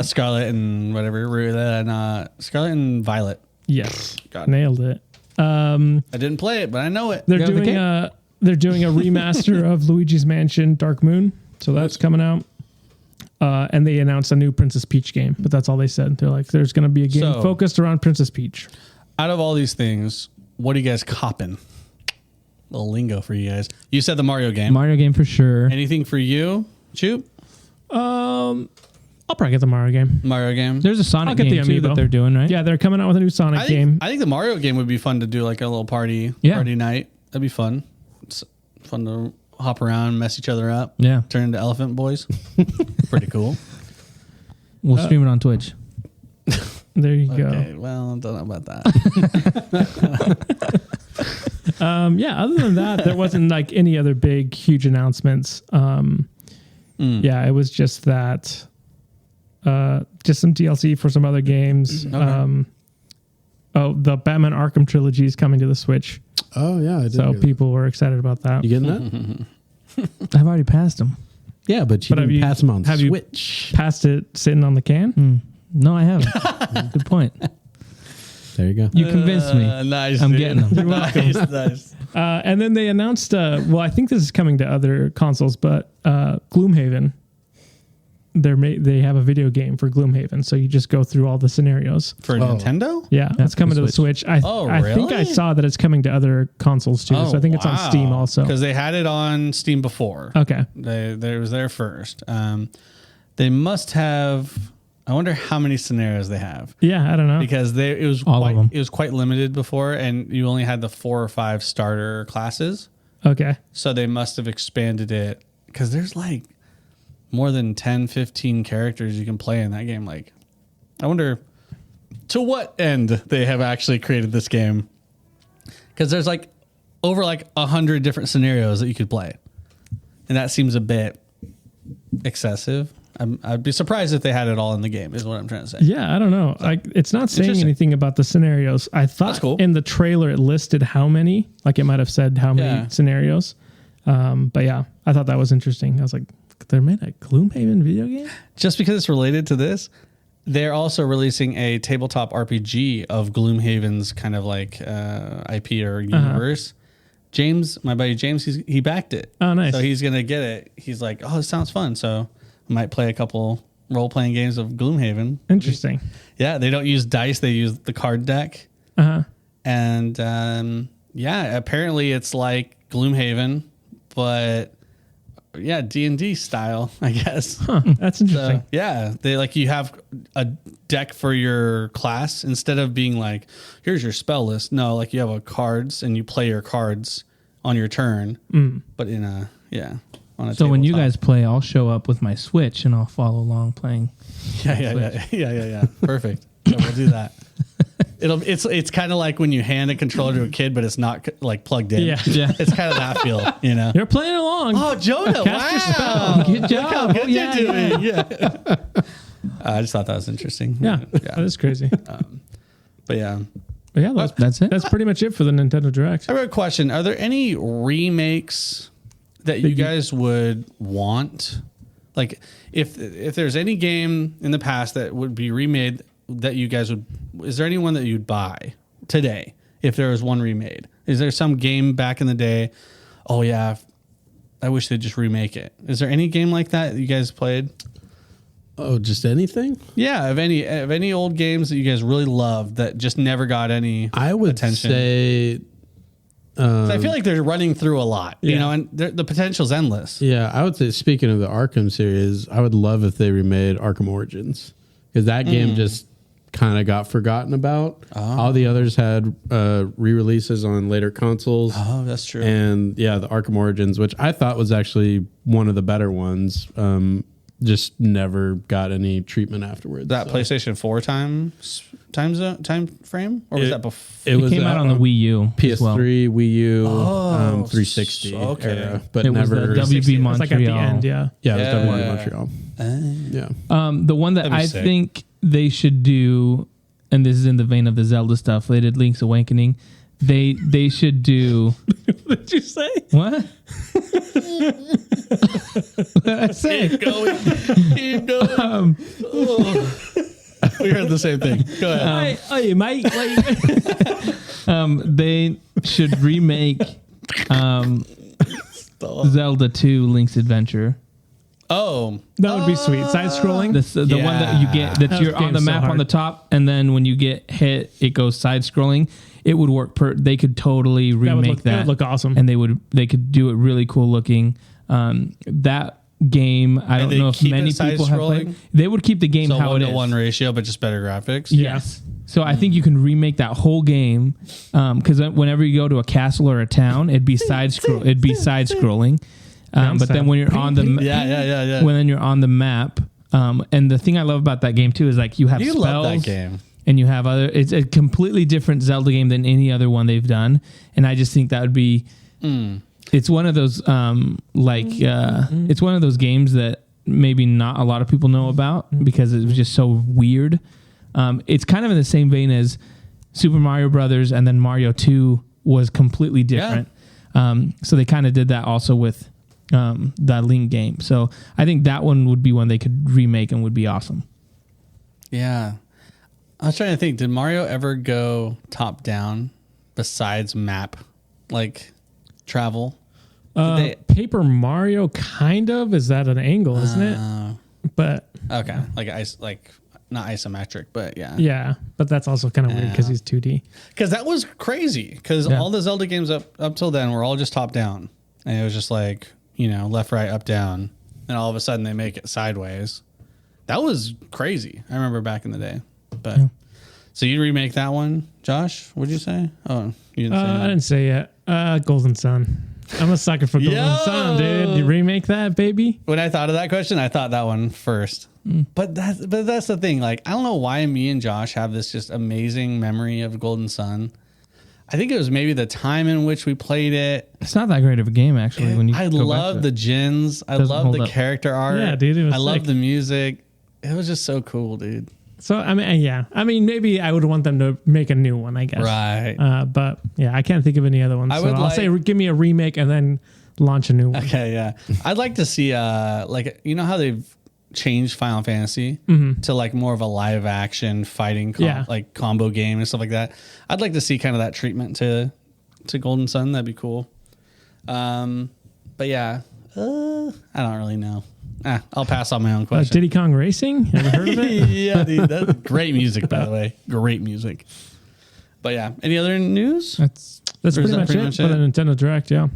Scarlet and whatever. Scarlet and Violet. Yes, Got it. nailed it. I didn't play it, but I know it. They're You have the doing they're doing a remaster of Luigi's Mansion Dark Moon, so that's coming out. And they announced a new Princess Peach game, but that's all they said. They're like, there's going to be a game So- focused around Princess Peach. Out of all these things, what are you guys copping? Little lingo for you guys. You said the Mario game. Mario game for sure. Anything for you, Choop? I'll probably get the Mario game. Mario game. There's a Sonic I'll get the game too amiibo. that they're doing, right? Yeah, they're coming out with a new Sonic game. I think the Mario game would be fun to do like a little party night. That'd be fun. It's fun to hop around, mess each other up. Yeah. Turn into elephant boys. Pretty cool. We'll stream it on Twitch. There you Okay, go. well, I don't know about that. Yeah, other than that, there wasn't like any other big, huge announcements. Yeah, it was just that. Just some DLC for some other games. Okay. The Batman Arkham trilogy is coming to the Switch, Oh yeah, I did. so hear that. people were excited about that. You getting that? I've already passed them. Yeah, but you But have didn't you- pass them on have you- Switch. Passed it sitting on the can. No, I haven't. Good point. There you go. You convinced me. Nice. I'm dude. getting them. Nice. And then they announced, well, I think this is coming to other consoles, but Gloomhaven. They have a video game for Gloomhaven, so you just go through all the scenarios. For Nintendo? Yeah, it's coming to the Switch. Switch. I think I really? saw that it's coming to other consoles too. So I think it's on Steam also. Because they had it on Steam before. Okay. They was there first. They must have. I wonder how many scenarios they have. Yeah, I don't know. Because it was All of them. It was quite limited before, and you only had the 4 or 5 starter classes. Okay. So they must have expanded it because there's like more than 10, 15 characters you can play in that game. Like, I wonder to what end they have actually created this game, because there's like over like 100 different scenarios that you could play, and that seems a bit excessive. I'd be surprised if they had it all in the game, is what I'm trying to say. Yeah, I don't know. It's not saying Interesting. anything about the scenarios. I thought That's cool. in the trailer it listed how many. Like it might have said how many Yeah. scenarios. But yeah, I thought that was interesting. I was like, they're made a Gloomhaven video game? Just because it's related to this, they're also releasing a tabletop RPG of Gloomhaven's kind of like IP or universe. James, my buddy James, he backed it. Oh, nice. So he's going to get it. He's like, oh, this sounds fun. So I might play a couple role-playing games of Gloomhaven. Interesting. Yeah, they don't use dice. They use the card deck. Uh-huh. And yeah, apparently it's like Gloomhaven, but yeah, D&D style, I guess. Huh, that's interesting. So, yeah, they like you have a deck for your class instead of being like, here's your spell list. No, like you have cards and you play your cards on your turn. But in a on a So when you tabletop. guys play, I'll show up with my Switch and I'll follow along playing. Yeah. Perfect. So we'll do that. It's kind of like when you hand a controller to a kid, but it's not like plugged in. Yeah. It's kind of that feel, you know. You're playing along. Oh, Jonah! Cast your Wow, Good job. Look how good Yeah, you're doing. Yeah. I just thought that was interesting. Yeah, that is crazy. But yeah, But yeah, That's it. That's pretty much it for the Nintendo Direct. I have a question. Are there any remakes that you guys would want? Like, if there's any game in the past that would be remade that you guys would, is there anyone that you'd buy today if there was one remade? Is there some game back in the day? Oh yeah, I wish they'd just remake it. Is there any game like that you guys played? Oh, just anything? Yeah, of any old games that you guys really loved that just never got any I would attention. say. 'Cause I feel like they're running through a lot, you Yeah. know, and the potential's endless. Yeah, I would say, speaking of the Arkham series, I would love if they remade Arkham Origins, because that game just kind of got forgotten about. All the others had re-releases on later consoles. Oh, that's true. And yeah, the Arkham Origins, which I thought was actually one of the better ones, just never got any treatment afterwards. That So PlayStation 4 time frame, or was that before? it It was came out on the Wii U as well. PS3, Wii U, 360 okay. era, but It was never. the WB It was like at the Montreal. end, yeah. Yeah, it was Yeah. WB Montreal. Yeah. The one that That'd be I sick. think they should do, and this is in the vein of the Zelda stuff, they did Link's Awakening. They should do What did you say? what? What did I say? Keep going. We heard the same thing. Go ahead. Hey, mate. They should remake Zelda 2 Link's Adventure. Oh, That would be sweet. Side scrolling. The one that you get that That you're on the game's so map on hard. the top, and then when you get hit, it goes side scrolling. It would work. They could totally remake That would look awesome. and they could do it really cool looking. That game, I don't they know if keep many it people have side-scrolling? played. They would keep the game so how it is. 1-to-1 ratio, but just better graphics. Yes. So I think you can remake that whole game because whenever you go to a castle or a town, it'd be side scrolling. But then when you're on the Yeah. when then you're on the map, and the thing I love about that game too is like you have You spells love that game. and you have other. It's a completely different Zelda game than any other one they've done, and I just think that would be. It's one of those it's one of those games that maybe not a lot of people know about because it was just so weird. It's kind of in the same vein as Super Mario Brothers, and then Mario 2 was completely different. So they kind of did that also with that Link game. So I think that one would be one they could remake and would be awesome. Yeah. I was trying to think, did Mario ever go top down besides map, like travel? Paper Mario kind of is at an angle, isn't it? But Okay. Like not isometric, but yeah. yeah, but that's also kind of weird because he's 2D. Because that was crazy. Because all the Zelda games up till then were all just top down. And it was just like, left, right, up, down. And all of a sudden they make it sideways. That was crazy. I remember back in the day. But so you'd remake that one, Josh? What'd you say? Oh, you didn't say I that. didn't say yet. Golden Sun. I'm a sucker for Golden Sun, dude. You remake that, baby? When I thought of that question, I thought that one first. But that's the thing. Like, I don't know why me and Josh have this just amazing memory of Golden Sun. I think it was maybe the time in which we played it. It's not that great of a game actually. When you I go back love to the it. gens. I Doesn't love hold the up. character art. Yeah, dude, it was I love sick. the music. It was just so cool, dude. So, I mean, yeah. I mean, maybe I would want them to make a new one, I guess. Right. But yeah, I can't think of any other ones. I So would I'll like- say give me a remake and then launch a new one. Okay, yeah. I'd like to see like, you know how they've changed Final Fantasy to like more of a live action fighting like combo game and stuff like that. I'd like to see kind of that treatment to Golden Sun. That'd be cool. But yeah, I don't really know. I'll pass on my own question. Diddy Kong Racing? Ever heard of it? Yeah, dude, that's great music, by the way. Great music. But yeah, any other news? That's Or is pretty that much pretty it much for it? the Nintendo Direct, yeah.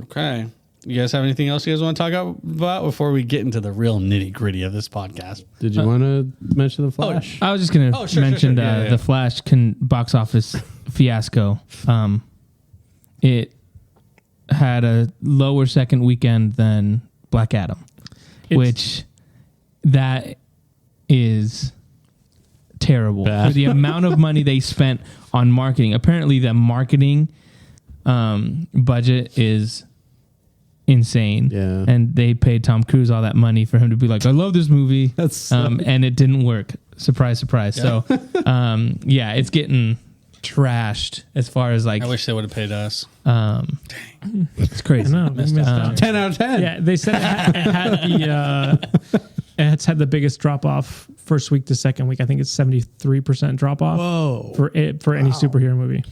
Okay. You guys have anything else you guys want to talk about before we get into the real nitty gritty of this podcast? Did you want to mention the Flash? I was just going to mention Yeah. the Flash box office fiasco. It had a lower second weekend than Black Adam, which that is terrible for the amount of money they spent on marketing. Apparently, the marketing budget is insane. Yeah. And they paid Tom Cruise all that money for him to be like, I love this movie. And it didn't work. Surprise, surprise. Yeah. So, it's getting trashed as far as like. I wish they would have paid us. It's crazy. I know, we missed out. 10 out of 10. Yeah, they said it's had the biggest drop off first week to second week. I think it's 73% drop off. Whoa. For any superhero movie.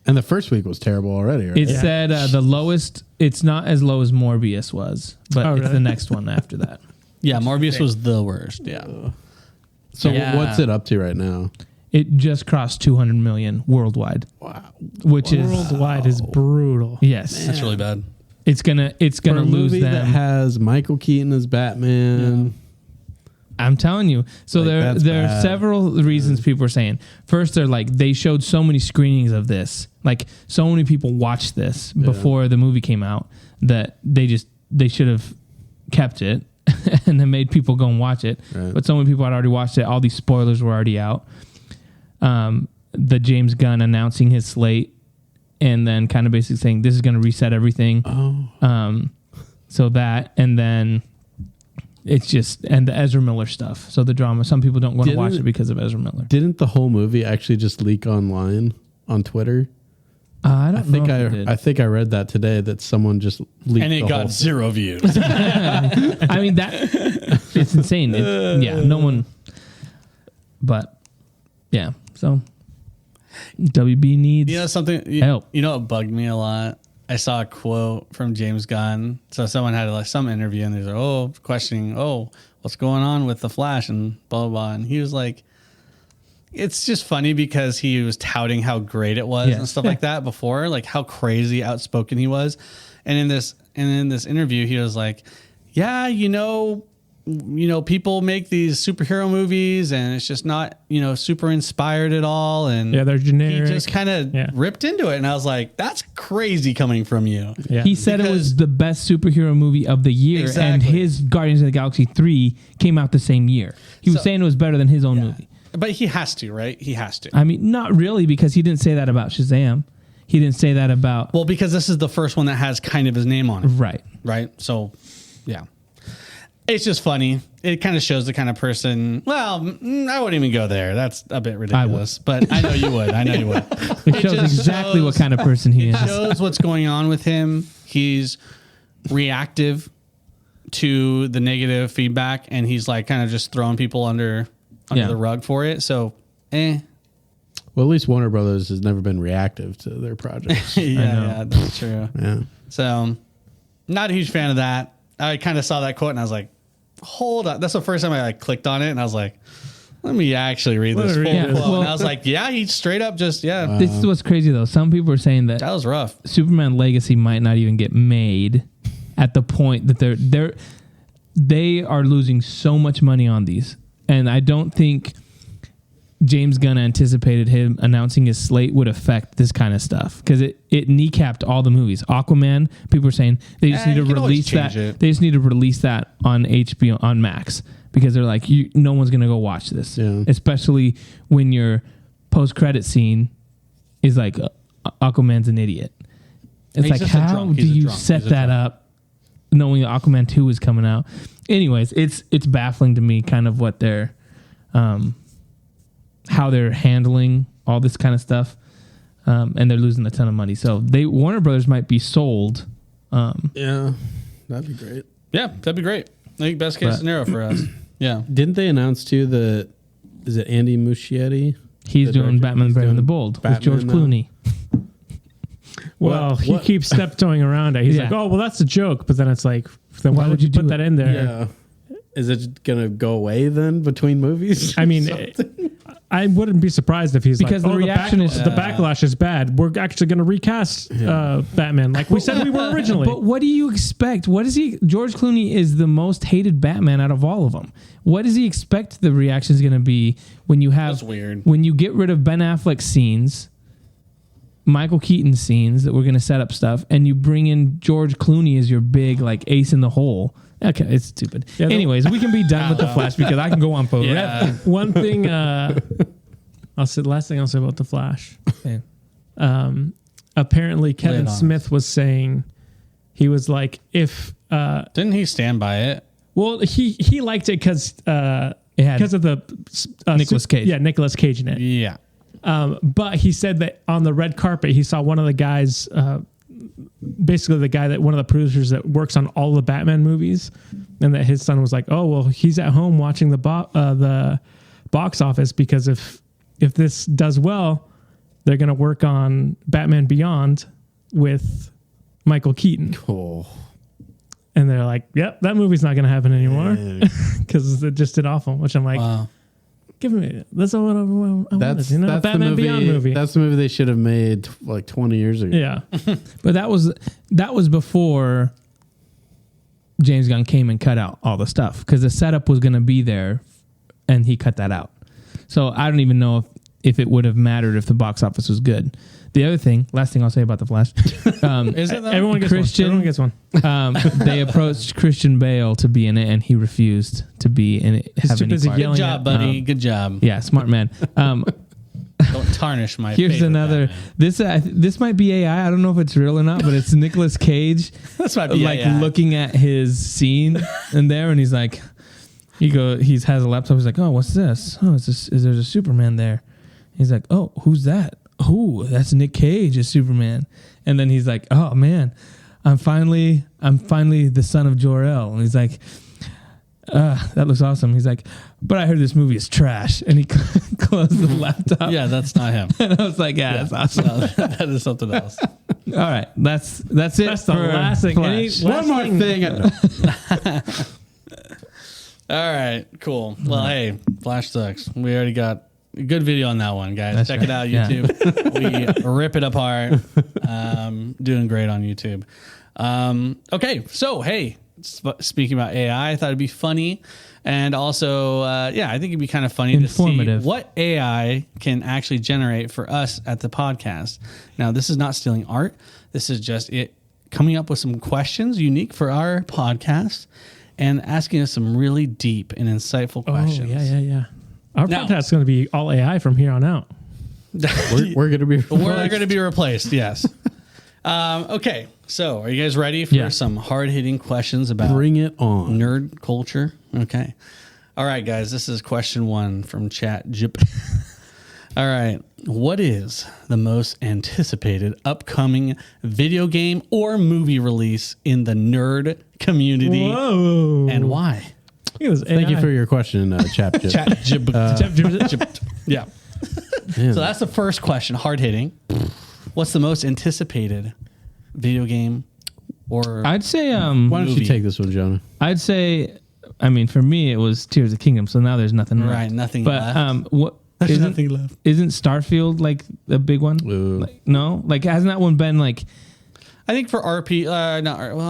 And the first week was terrible already, right? It said the lowest, it's not as low as Morbius was, but it's the next one after that. Yeah, Morbius was the worst. Yeah. So what's it up to right now? It just crossed 200 million worldwide. Wow. Which is worldwide is brutal. Yes. That's really bad. It's gonna For a lose movie them. that has Michael Keaton as Batman. Yeah. I'm telling you. So Like, there are bad. several reasons people are saying. First, they're like, they showed so many screenings of this. Like, so many people watched this before the movie came out that they should have kept it and then made people go and watch it. Right. But so many people had already watched it. All these spoilers were already out. The James Gunn announcing his slate and then kind of basically saying this is going to reset everything. So that, and then it's just, and the Ezra Miller stuff. So the drama, some people don't want to watch it because of Ezra Miller. Didn't the whole movie actually just leak online on Twitter? I don't know. I think I read that today that someone just leaked And it the got whole 0 views. I mean, it's insane. No one, but yeah. So WB needs Something help. You know what bugged me a lot? I saw a quote from James Gunn. So someone had like some interview and they're like, questioning, what's going on with the Flash and blah, blah, blah. And he was like, it's just funny because he was touting how great it was and stuff like that before, like how crazy outspoken he was. And in this interview, he was like, yeah, people make these superhero movies and it's just not, super inspired at all. And they're generic. He just kind of ripped into it. And I was like, that's crazy coming from you. Yeah. He said it was the best superhero movie of the year. Exactly. And his Guardians of the Galaxy 3 came out the same year. He was saying it was better than his own movie. But he has to, right? He has to. I mean, not really, because he didn't say that about Shazam. He didn't say that about... Well, because this is the first one that has kind of his name on it. Right. Right? So, yeah. It's just funny. It kind of shows the kind of person... Well, I wouldn't even go there. That's a bit ridiculous. But I know you would. It shows exactly what kind of person he is. It shows what's going on with him. He's reactive to the negative feedback, and he's like kind of just throwing people under the rug for it. So, Well, at least Warner Brothers has never been reactive to their projects. yeah, that's true. Yeah. So, not a huge fan of that. I kind of saw that quote and I was like, hold on. That's the first time I clicked on it and I was like, let me actually read this full quote. Well, and I was like, he straight up just, This is what's crazy, though. Some people are saying that that was rough. Superman Legacy might not even get made at the point that they are losing so much money on these. And I don't think James Gunn anticipated him announcing his slate would affect this kind of stuff, because it kneecapped all the movies. Aquaman, people are saying they just need to release that. They just need to release that on HBO, on Max, because they're like, no one's going to go watch this, especially when your post-credit scene is like, Aquaman's an idiot. It's like, how do you set that up knowing that Aquaman 2 is coming out? Anyways, it's baffling to me kind of what they're how they're handling all this kind of stuff, and they're losing a ton of money. So Warner Brothers might be sold. Yeah, that'd be great. Yeah, that'd be great. I think best case scenario for us. Yeah. Didn't they announce too that, is it Andy Muschietti? He's doing Batman Brave and the Bold with George Clooney. Well, he keeps steptoeing around it. He's like, well, that's a joke. But then it's like, then why would you put that in there? Yeah. Is it going to go away then between movies? I mean, I wouldn't be surprised if he's because like, the reaction is the backlash is bad. We're actually going to recast Batman like we said we were originally. But what do you expect? What is he? George Clooney is the most hated Batman out of all of them. What does he expect the reaction is going to be when you have? That's weird. When you get rid of Ben Affleck's scenes, Michael Keaton scenes that we're going to set up stuff, and you bring in George Clooney as your big like ace in the hole. Okay, it's stupid. Yeah, Anyways, we can be done with the Flash because I can go on forever. Yeah. One thing, last thing I'll say about the Flash. Okay. Apparently, Kevin on. Smith was saying, he was like, if Didn't he stand by it? well, he liked it because of the Nicolas Cage. Yeah, Nicolas Cage in it. Yeah. But he said that on the red carpet, he saw one of the guys, basically the guy that one of the producers that works on all the Batman movies, and that his son was like, "Oh, well, he's at home watching the box office because if this does well, they're going to work on Batman Beyond with Michael Keaton." Oh. And they're like, "Yep, that movie's not going to happen anymore because it just did awful." Which I'm like, Wow. "Give me that's all I wanted, That's Batman the movie, Beyond movie." That's the movie they should have made like 20 years ago. Yeah. But that was before James Gunn came and cut out all the stuff because the setup was going to be there, and he cut that out. So I don't even know if it would have mattered if the box office was good. The other thing, last thing I'll say about the Flash, Is it though? Everyone gets one. they approached Christian Bale to be in it, and he refused to be in it. He's have too any busy part. yelling Good job, buddy. Good job. Yeah, smart man. Don't tarnish my. Here's favorite another. Batman. This might be AI. I don't know if it's real or not, but it's Nicolas Cage, This might be like AI. looking at his scene in there, and he's like, he has a laptop. He's like, "Oh, what's this? Oh, is there's a Superman there?" He's like, "Oh, who's that? Oh, that's Nick Cage as Superman." And then he's like, "Oh man, I'm finally the son of Jor-El." And he's like, "That looks awesome." He's like, "But I heard this movie is trash." And he closed the laptop. Yeah, that's not him. And I was like, "Yeah, that's awesome." No, that is something else. All right, that's it. That's the for last thing. Flash. Last One more thing. All right, cool. Well, hey, Flash sucks. We already got a good video on that one, guys. That's Check right. it out, Yeah. YouTube. We rip it apart. Doing great on YouTube. Okay, so hey, speaking about AI, I thought it'd be funny, and also, I think it'd be kind of funny to see Informative. what AI can actually generate for us at the podcast. Now, this is not stealing art. This is just it coming up with some questions unique for our podcast and asking us some really deep and insightful questions. Yeah. Our Now- podcast is going to be all AI from here on out. We're going to be. We're going to be replaced. Yes. Okay. So, are you guys ready for Yeah. some hard-hitting questions about Bring it on. nerd culture? Okay. All right, guys. This is question 1 from Chat GPT. All right. What is the most anticipated upcoming video game or movie release in the nerd community, Whoa. and why? Thank you for your question, Chap. Chat GPT. Yeah. Man. So that's the first question, hard hitting. What's the most anticipated video game or I'd say Why don't movie. you take this one, Jonah? I'd say, I mean, for me, it was Tears of the Kingdom. So now there's nothing left. Right, nothing But left. what There's isn't, nothing left. isn't Starfield like the big one? Ooh. Like, no, like hasn't that one been like? I think for I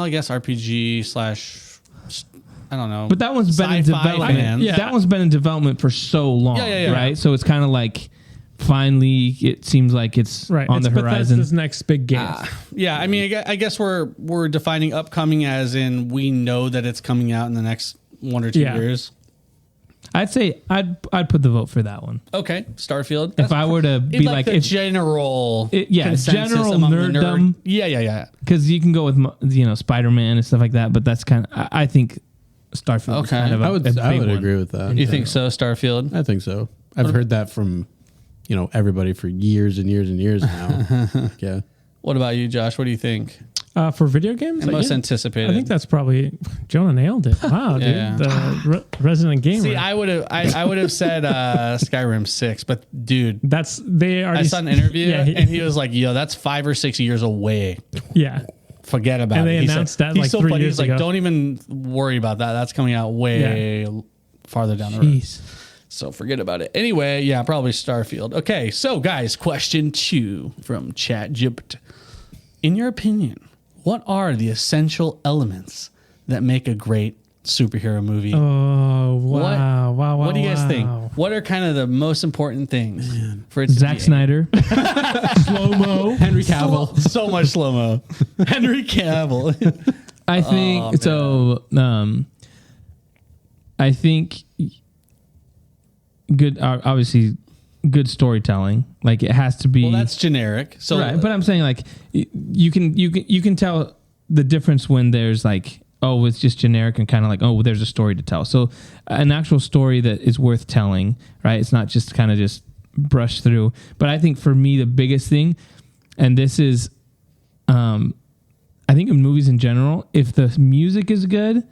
guess RPG / I don't know. But that one's been in Sci-fi development. fans. Yeah. That one's been in development for so long, Yeah. right? So it's kind of like finally, it seems like it's right on it's the horizon. Bethesda's next big game. Yeah, I mean, I guess we're defining upcoming as in we know that it's coming out in the next 1 or 2 Yeah. years. I'd say I'd put the vote for that one. Okay, Starfield. If I were to be like, the if general, consensus general among the nerddom. nerd. Yeah. because you can go with Spider-Man and stuff like that, but that's kind of I think Starfield is Okay. kind of I would a big one. agree with that. You think so, Starfield? I think so. I've heard that from everybody for years and years and years now. Yeah. What about you, Josh? What do you think? For video games, And most yeah. anticipated. I think that's probably Jonah nailed it. Wow, Yeah. dude, the resident gamer. See, I would have said Skyrim 6, but dude, They already I saw an interview Yeah, and he was like, "Yo, that's 5 or 6 years away. yeah. Forget about And it." they He said- announced that, he's like, so 3 funny. years He's like, ago. "Don't even worry about that. That's coming out way farther down the road." Jeez. So forget about it. Anyway, yeah, probably Starfield. Okay, so guys, question 2 from Chat GPT. In your opinion, what are the essential elements that make a great superhero movie? Oh wow, wow. What do you guys think? wow. What are kind of the most important things for it to Zack be Snyder. Slow mo. Henry Cavill. So much slow mo. Henry Cavill. I think so. I think good, obviously, good storytelling. Like it has to be. Well, that's generic. So, right, but I'm saying like you can tell the difference when there's like, oh, it's just generic and kind of like, oh, well, there's a story to tell. So an actual story that is worth telling, right? It's not just kind of just brush through. But I think for me the biggest thing, and this is, I think in movies in general, if the music is good,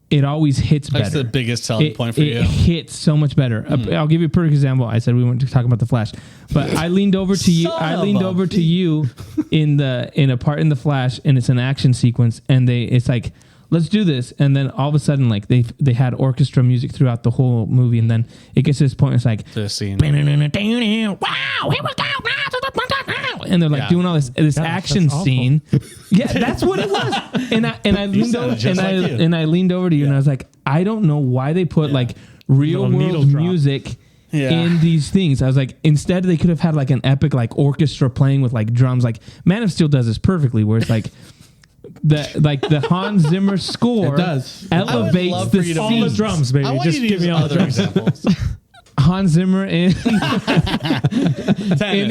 it always hits better. That's the biggest selling point for you. It hits so much better. I'll give you a perfect example. I said we weren't to talk about The Flash, but I leaned over to you. I leaned over to you in a part in The Flash, and it's an action sequence, and it's like, let's do this, and then all of a sudden, like they had orchestra music throughout the whole movie, and then it gets to this point. It's like the scene. Wow, here we go. And they're like doing all this action scene. Yeah, that's what it was. And I leaned over and I leaned over to you and I was like, I don't know why they put like real world music in these things. I was like, instead they could have had like an epic like orchestra playing with like drums. Like Man of Steel does this perfectly, where it's like the Hans Zimmer score elevates the scene. All the drums, baby. Just give me all the drums. Examples. Hans Zimmer in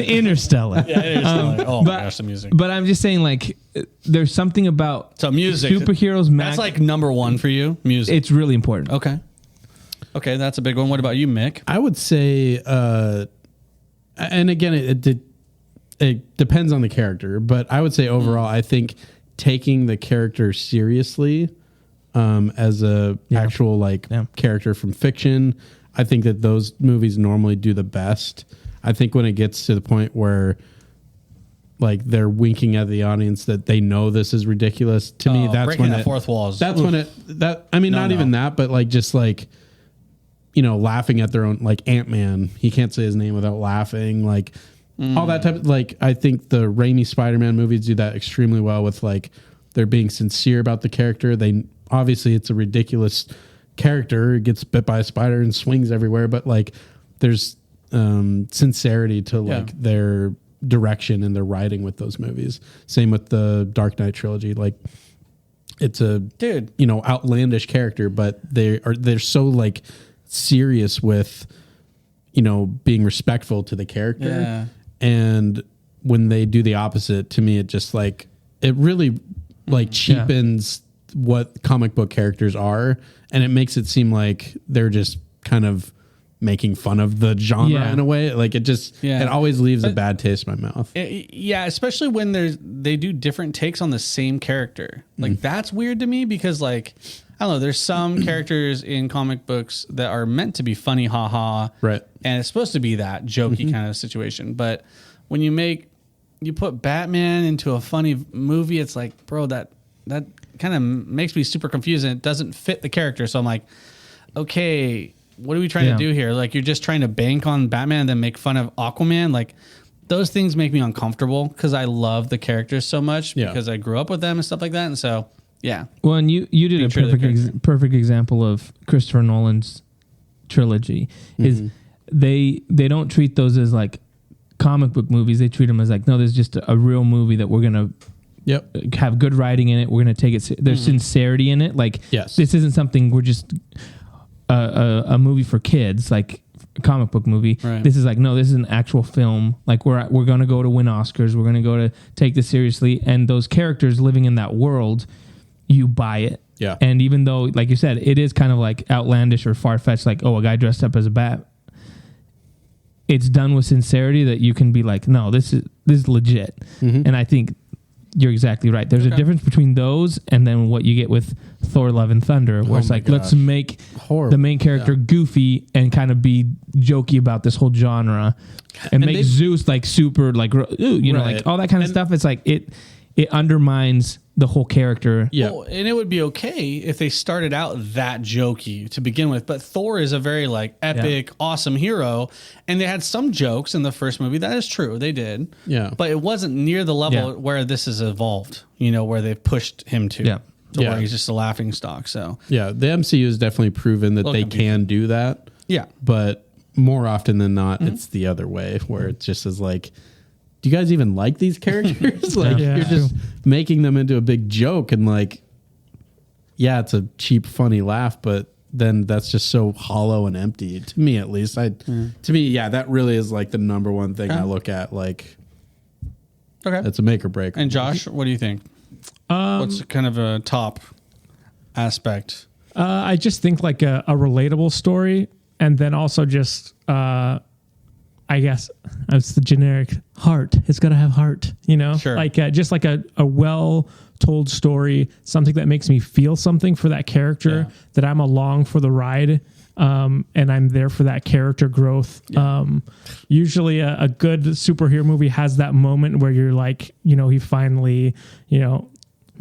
Interstellar. Yeah, Interstellar. Oh my gosh, the music. But I'm just saying, like, there's something about music. Superheroes. That's like number one for you. Music. It's really important. Okay, that's a big one. What about you, Mick? I would say, and again, it depends on the character, but I would say overall, I think taking the character seriously as a actual character from fiction. I think that those movies normally do the best. I think when it gets to the point where like they're winking at the audience that they know this is ridiculous, to me that's breaking when that fourth walls. That's when even that, but like just like, you know, laughing at their own, like Ant-Man, he can't say his name without laughing, like all that type of, like, I think the Raimi Spider-Man movies do that extremely well with like they're being sincere about the character. They obviously it's a ridiculous character, gets bit by a spider and swings everywhere, but like there's sincerity to like their direction and their writing with those movies. Same with the Dark Knight trilogy. Like it's a outlandish character, but they're so like serious with, you know, being respectful to the character. And when they do the opposite, to me it just like it really like cheapens what comic book characters are, and it makes it seem like they're just kind of making fun of the genre in a way. Like it just it always leaves a bad taste in my mouth. Especially when they do different takes on the same character. Like that's weird to me because like I don't know, there's some characters in comic books that are meant to be funny, haha, right? And it's supposed to be that jokey kind of situation. But when you put Batman into a funny movie, it's like, bro, that kind of makes me super confused and it doesn't fit the character. So I'm like, okay, what are we trying to do here? Like, you're just trying to bank on Batman and then make fun of Aquaman. Like, those things make me uncomfortable because I love the characters so much because I grew up with them and stuff like that. And so, well, and you did a perfect example of Christopher Nolan's trilogy. Is they don't treat those as like comic book movies. They treat them as like, no, there's just a real movie that we're going to have good writing in it. We're going to take it. There's sincerity in it. Like, this isn't something we're just a movie for kids, like a comic book movie. Right. This is like, no, this is an actual film. Like we're going to go to win Oscars. We're going to go to take this seriously. And those characters living in that world, you buy it. Yeah. And even though, like you said, it is kind of like outlandish or far-fetched, like, oh, a guy dressed up as a bat. It's done with sincerity that you can be like, no, this is legit. And I think you're exactly right. There's a difference between those and then what you get with Thor: Love and Thunder, where it's like, let's make the main character goofy and kind of be jokey about this whole genre, and make Zeus like super like, you know, like all that kind of stuff. It's like it undermines the whole character. Yeah. Well, and it would be okay if they started out that jokey to begin with, but Thor is a very like epic, awesome hero, and they had some jokes in the first movie. That is true. They did. Yeah. But it wasn't near the level where this has evolved, you know, where they've pushed him to. Where he's just a laughing stock. So the MCU has definitely proven that they can do that. Yeah. But more often than not, it's the other way where it just is like, do you guys even like these characters? Like Yeah. you're just making them into a big joke, and like, yeah, it's a cheap, funny laugh, but then that's just so hollow and empty to me, at least. To me, yeah, that really is like the number one thing I look at. Like, Okay. it's a make or break. And Josh, what do you think? What's kind of a top aspect? I just think like a relatable story, and then also just I guess it's the generic heart. It's got to have heart, you know, Sure. like just like a well told story, something that makes me feel something for that character, that I'm along for the ride. And I'm there for that character growth. Usually a good superhero movie has that moment where you're like, you know, he finally, you know,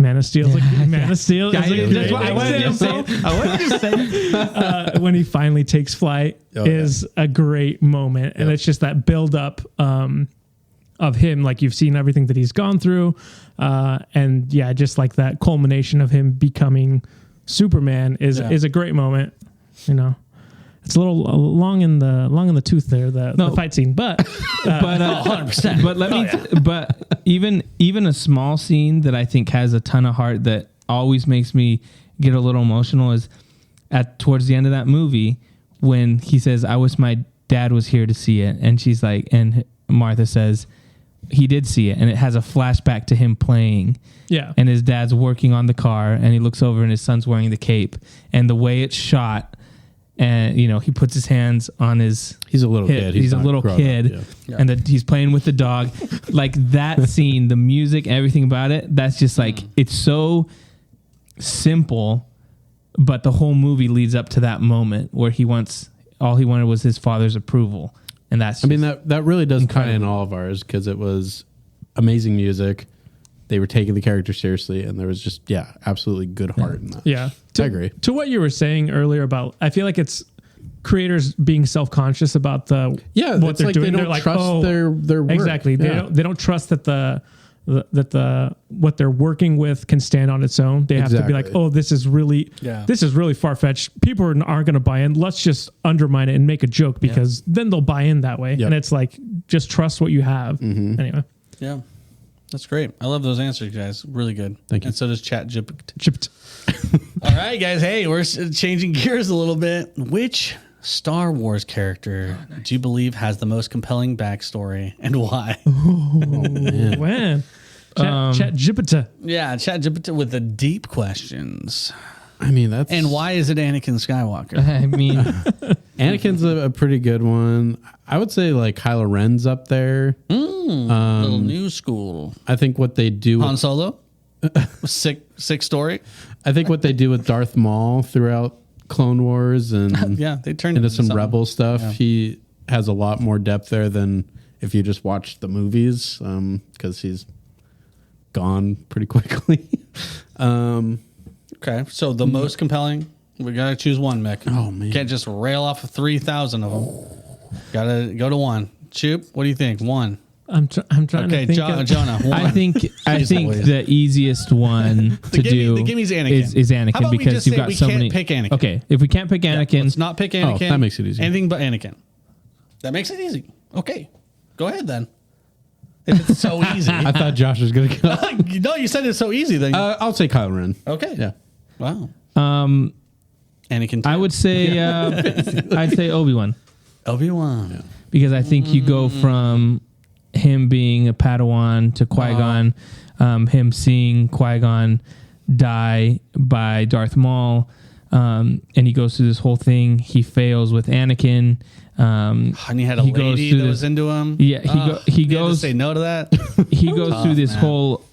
Man of Steel. Man of Steel. I wanted to say when he finally takes flight is a great moment. And it's just that build up of him. Like you've seen everything that he's gone through. And yeah, just like that culmination of him becoming Superman is a great moment. You know, it's a little long in the tooth there, the fight scene, but 100%. But let me, but even a small scene that I think has a ton of heart that always makes me get a little emotional is towards the end of that movie when he says, "I wish my dad was here to see it," and she's like, and Martha says, "He did see it," and it has a flashback to him playing. Yeah. And his dad's working on the car, and he looks over, and his son's wearing the cape, and the way it's shot. And, you know, he puts his hands on his... He's a little kid. He's a little kid. Up, and he's playing with the dog. Like, that scene, the music, everything about it, that's just like... It's so simple, but the whole movie leads up to that moment where all he wanted was his father's approval. And that's... I mean, that really does tie in all of ours, because it was amazing music. They were taking the character seriously, and there was just, absolutely good heart in that. Yeah. I agree. To what you were saying earlier about, I feel like it's creators being self-conscious about what they're doing. They don't trust their work. Exactly. Yeah. They don't trust that what they're working with can stand on its own. They have to be like, oh, this is really far-fetched. People aren't going to buy in. Let's just undermine it and make a joke because then they'll buy in that way. Yep. And it's like, just trust what you have. Mm-hmm. Anyway. Yeah. That's great. I love those answers, guys. Really good. Thank you. And so does Chat GPT. All right, guys. Hey, we're changing gears a little bit. Which Star Wars character do you believe has the most compelling backstory, and why? When? Chat GPT. Yeah, Chat GPT with the deep questions. I mean, that's... And why is it Anakin Skywalker? I mean... Anakin's a pretty good one. I would say like Kylo Ren's up there. Little new school. I think what they do Han Solo? Sick story. I think what they do with Darth Maul throughout Clone Wars and they turned into some Rebel stuff. Yeah. He has a lot more depth there than if you just watch the movies, because he's gone pretty quickly. Okay, so the most compelling, we gotta choose one, Mick. Oh man, can't just rail off of 3,000 of them. Gotta go to one. Choop, what do you think? One. I'm trying to think. Jonah. One. I think the easiest one to do the gimme's Anakin. is Anakin, because you've got so many. Pick Anakin. Okay, if we can't pick Anakin, let's not pick Anakin. that makes it easy. Anything but Anakin. That makes it easy. Okay, go ahead then. If it's so easy. I thought Josh was gonna go. No, you said it's so easy. Then I'll say Kylo Ren. Okay. Yeah. Wow. Anakin. I would say I'd say Obi-Wan. Obi-Wan. Yeah. Because I think you go from him being a Padawan to Qui-Gon, him seeing Qui-Gon die by Darth Maul, and he goes through this whole thing. He fails with Anakin. And he had a lady that was into him. Yeah, he goes to say no to that. He goes through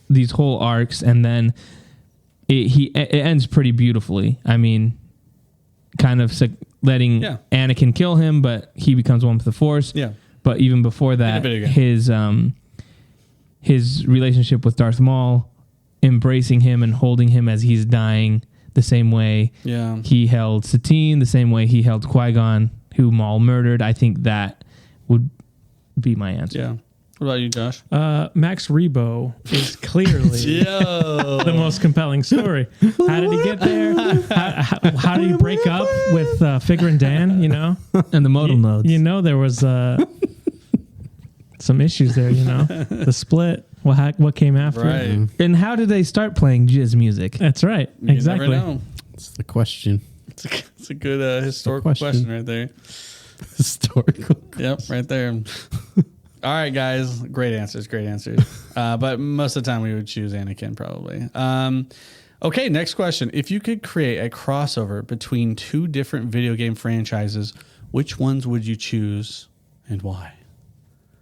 these whole arcs, and then it ends pretty beautifully. I mean, kind of letting Anakin kill him, but he becomes one with the Force. Yeah. But even before that, his relationship with Darth Maul, embracing him and holding him as he's dying, the same way he held Satine, the same way he held Qui-Gon, who Maul murdered. I think that would be my answer. Yeah. What about you, Josh? Max Rebo is clearly the most compelling story. How did he get there? How did he break up with Figure and Dan? You know, and the modal nodes. You know, there was some issues there, the split, what came after. Right. And how did they start playing jizz music? That's right. You Exactly. never know. That's the question. It's a good historical question right there. Historical. Yep, right there. All right, guys. Great answers. But most of the time we would choose Anakin probably. Okay, next question. If you could create a crossover between two different video game franchises, which ones would you choose and why?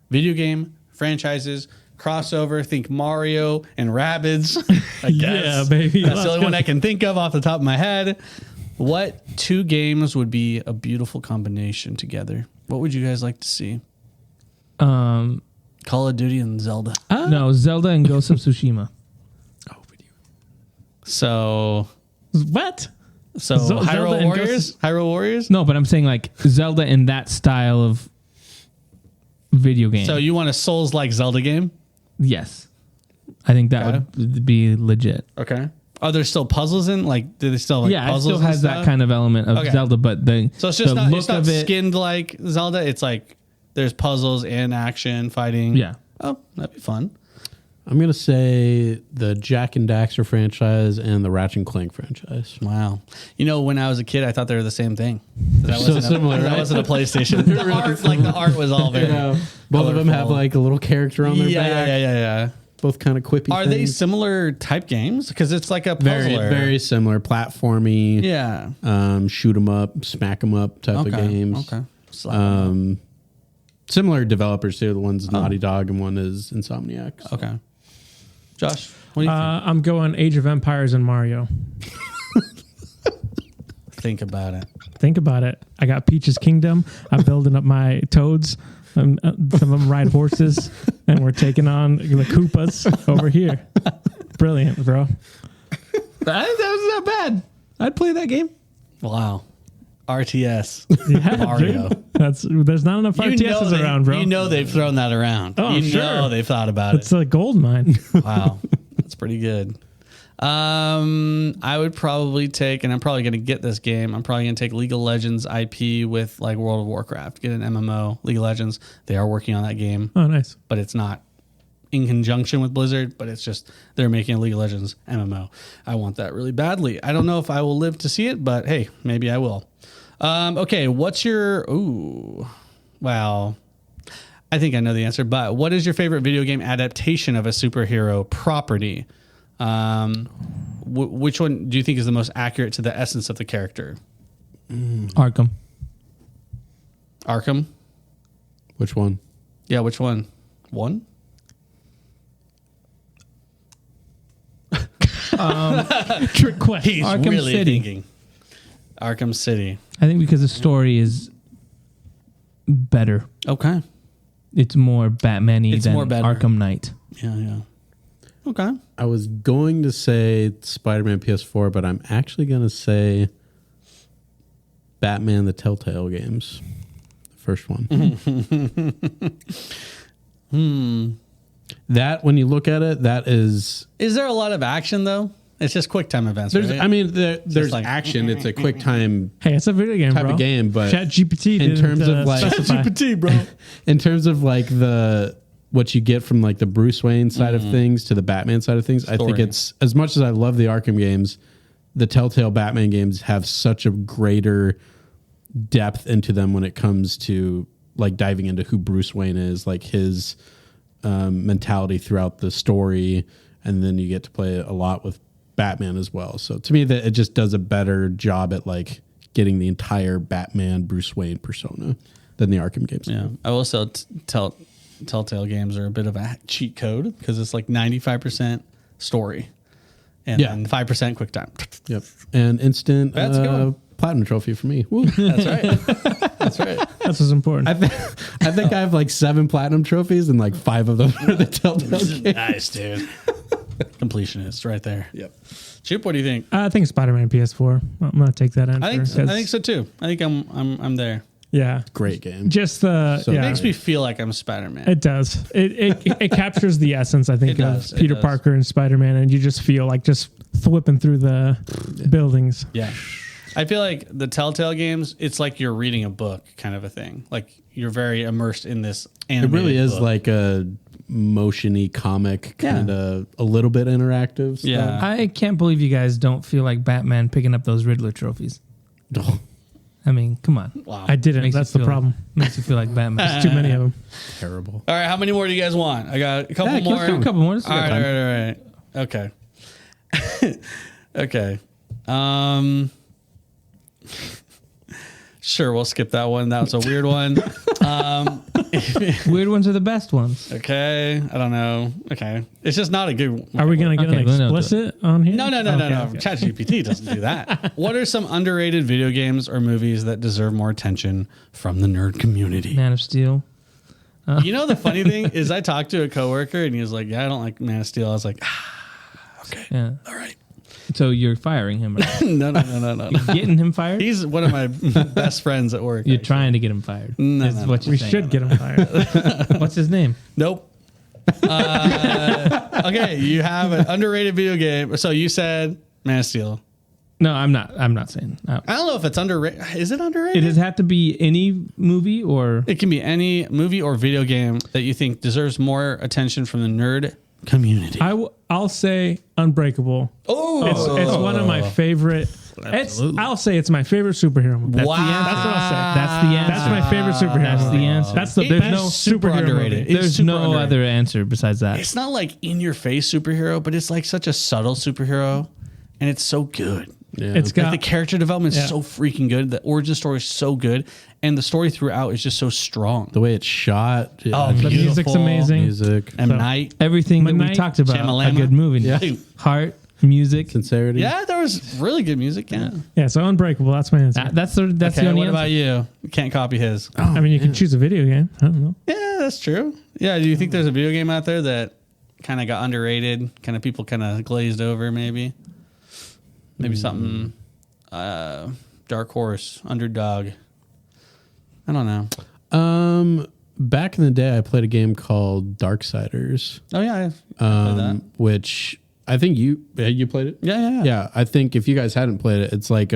Video game franchises, crossover, think Mario and Rabbids. I guess. Yeah, baby. That's the only one I can think of off the top of my head. What two games would be a beautiful combination together? What would you guys like to see? Call of Duty and Zelda. No, Zelda and Ghost of Tsushima. So What? Zelda Hyrule and Warriors? Hyrule Warriors? No, but I'm saying like Zelda in that style of video game. So you want a Souls-like Zelda game? Yes. I think that would be legit. Okay. Are there still puzzles in? Like, do they still like Yeah, it puzzles? still has that kind of element of Okay. Zelda, but So it's just the not, look it's not of it. skinned like Zelda. It's like there's puzzles and action, fighting. Yeah. Oh, that'd be fun. I'm going to say the Jack and Daxter franchise and the Ratchet and Clank franchise. Wow. When I was a kid, I thought they were the same thing. That so similar, That right? wasn't a PlayStation. The art was all very. Both of them have colorful. like a little character on their back. Yeah. Both kind of quippy. Are they things. similar type games? Because it's like a puzzler. Very similar, platformy. Yeah. Shoot 'em up, smack 'em up type of games. Okay. Slap 'em up. Similar developers too. The one's Naughty Dog and one is Insomniac. So. Okay. Josh, what do you I'm going Age of Empires and Mario. think about it? Think about it. I got Peach's Kingdom. I'm building up my Toads. Some of them ride horses, and we're taking on the Koopas over here. Brilliant, bro. That was not bad. I'd play that game. Wow. RTS. Yeah, Mario. dude. There's not enough RTSs around, bro. You know they've thrown that around. Oh, you sure. know they've thought about It's a gold mine. it. Wow. That's pretty good. I would probably take, and I'm probably going to get this game, I'm probably going to take League of Legends IP with like World of Warcraft. Get an MMO, League of Legends. They are working on that game, Oh, nice. but it's not in conjunction with Blizzard, but it's just they're making a League of Legends MMO. I want that really badly. I don't know if I will live to see it, but hey, maybe I will. Okay, what's your... Ooh, wow. I think I know the answer, but what is your favorite video game adaptation of a superhero property? Which one do you think is the most accurate to the essence of the character? Arkham. Arkham? Which one? Yeah, which one? One? Trick question. He's Arkham really City. thinking. Arkham City. I think because the story is better. Okay. It's more Batman-y It's than more better. Arkham Knight. Yeah. Okay. I was going to say Spider-Man PS4, but I'm actually going to say Batman the Telltale games. The first one. That, when you look at it, that is... Is there a lot of action, though? It's just quick time events, There's, right? I mean, there's like- action. It's a quick time Hey, it's a video game, type bro. of game, but Chat GPT in didn't, terms of like specify. GPT, bro. in terms of like what you get from like the Bruce Wayne side of things to the Batman side of things, I think Story. it's, as much as I love the Arkham games, the Telltale Batman games have such a greater depth into them when it comes to like diving into who Bruce Wayne is, like his mentality throughout the story, and then you get to play a lot with Batman as well. So to me, that it just does a better job at like getting the entire Batman Bruce Wayne persona than the Arkham games. Yeah. I will say Telltale games are a bit of a cheat code because it's like 95% story and then 5% quick time. Yep. And instant That's good. platinum trophy for me. Woo. That's right. That's right. That's what's important. I think I have like 7 platinum trophies and like 5 of them are the Telltale games. Nice, dude. Completionist right there. Yep. Chip, what do you think? I think Spider-Man PS4. I'm gonna take that answer. I think so too. I think I'm there. Yeah, Great game. just the So yeah. It makes me feel like I'm Spider-Man. It does. It captures the essence, I think, It does, of it Peter does. Parker and Spider-Man, and you just feel like just flipping through the buildings. Yeah. I feel like the Telltale games, it's like you're reading a book kind of a thing. Like you're very immersed in this animated It really is book. like a motion-y comic, kind of a little bit interactive stuff. Yeah. I can't believe you guys don't feel like Batman picking up those Riddler trophies. Oh, I mean, come on. Wow. I didn't. Makes That's you the feel- problem. Makes you feel like Batman. There's too many of them. terrible. All right, how many more do you guys want? I got a couple Yeah, keep more. going. A couple more. All right. Okay. Okay. Sure, we'll skip that one. That was a weird one. Weird ones are the best ones. Okay. I don't know. Okay. It's just not a good. Are we going to get Okay, an well, no, do it. explicit on here? No. Okay. Chat GPT doesn't do that. What are some underrated video games or movies that deserve more attention from the nerd community? Man of Steel. You know, the funny thing is I talked to a coworker and he was like, yeah, I don't like Man of Steel. I was like, okay. Yeah. All right. So you're firing him. Right? No. Getting him fired? He's one of my best friends at work. You're actually. trying to get him fired. No, is no, what you're We saying. should get him fired. What's his name? Nope. Okay, you have an underrated video game. So you said Man of Steel. No, I'm not saying. I don't know if it's underrated. Is it underrated? It does have to be any movie or It can be any movie or video game that you think deserves more attention from the nerd community. I'll say Unbreakable. It's one of my favorite. I'll say it's my favorite superhero movie. Wow. That's what I'll say. That's the answer. That's my favorite superhero That's movie. the answer. That's the There's best no super superhero underrated. movie. It's There's super no underrated. other answer besides that. It's not like in your face superhero, but it's like such a subtle superhero, and it's so good. Yeah. It's Like got the character development is Yeah. so freaking good. The origin story is so good, and the story throughout is just so strong. the way it's shot. Oh, the beautiful. music's amazing. music, M. So- Night. Everything that we Midnight, talked about, Shamalama. a good movie. Yeah. Heart, music. sincerity. Yeah, there was really good music. Yeah. Yeah, so Unbreakable. That's my answer. That's the Okay, only what answer. about you? You can't copy his. I mean, you can choose a video game. I don't know. Yeah, that's true. Yeah, do you think there's a video game out there that kind of got underrated? Kind of people kind of glazed over, maybe? Maybe something Dark Horse, Underdog. I don't know. Back in the day, I played a game called Darksiders, Oh yeah, I played that. which I think you played it. Yeah. Yeah, I think if you guys hadn't played it, it's like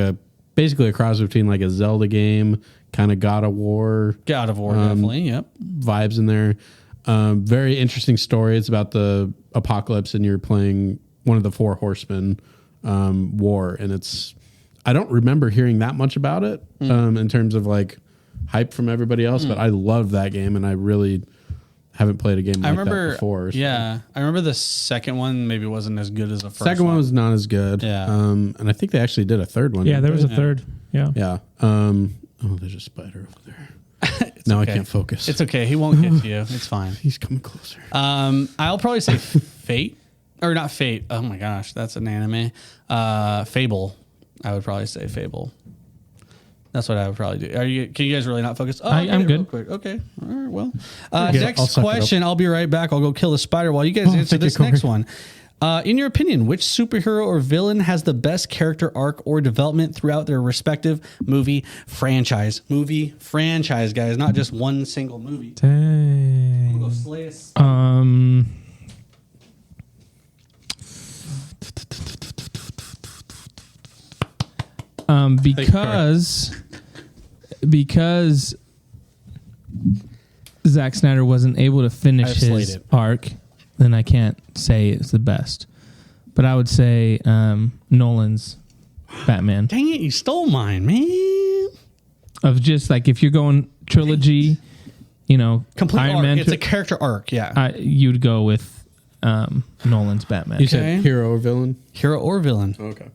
basically a cross between like a Zelda game, kind of God of War God of War, definitely. Yep. vibes in there. Very interesting story. It's about the apocalypse, and you're playing one of the four horsemen war, and I don't remember hearing that much about it in terms of like hype from everybody else, but I love that game, and I really haven't played a game like that before. So. Yeah, I remember the second one maybe wasn't as good as the first. Second one was not as good. Yeah. And I think they actually did a third one. Yeah, didn't there was a they? third. Yeah. Yeah. Oh, there's a spider over there. Now okay. I can't focus. It's okay. He won't get to you. It's fine. He's coming closer. I'll probably say Fate or not Fate. Oh my gosh, that's an anime. Fable. I would probably say Fable. That's what I would probably do. Can you guys really not focus? Oh, I'm good. real quick. Okay. All right. Well, I'll next suck it up. question. I'll be right back. I'll go kill the spider while you guys answer thank you, this Corey. next one. In your opinion, which superhero or villain has the best character arc or development throughout their respective movie franchise? Movie franchise, guys, not just one single movie. Dang. Go slay us. Because Zack Snyder wasn't able to finish I've slayed his it. arc, then I can't say it's the best. But I would say Nolan's Batman. Dang it, you stole mine, man. Of just like if you're going trilogy, Complete Iron arc. Man. It's a character arc, yeah. You'd go with Nolan's Batman. You said hero or villain? Hero or villain. Okay.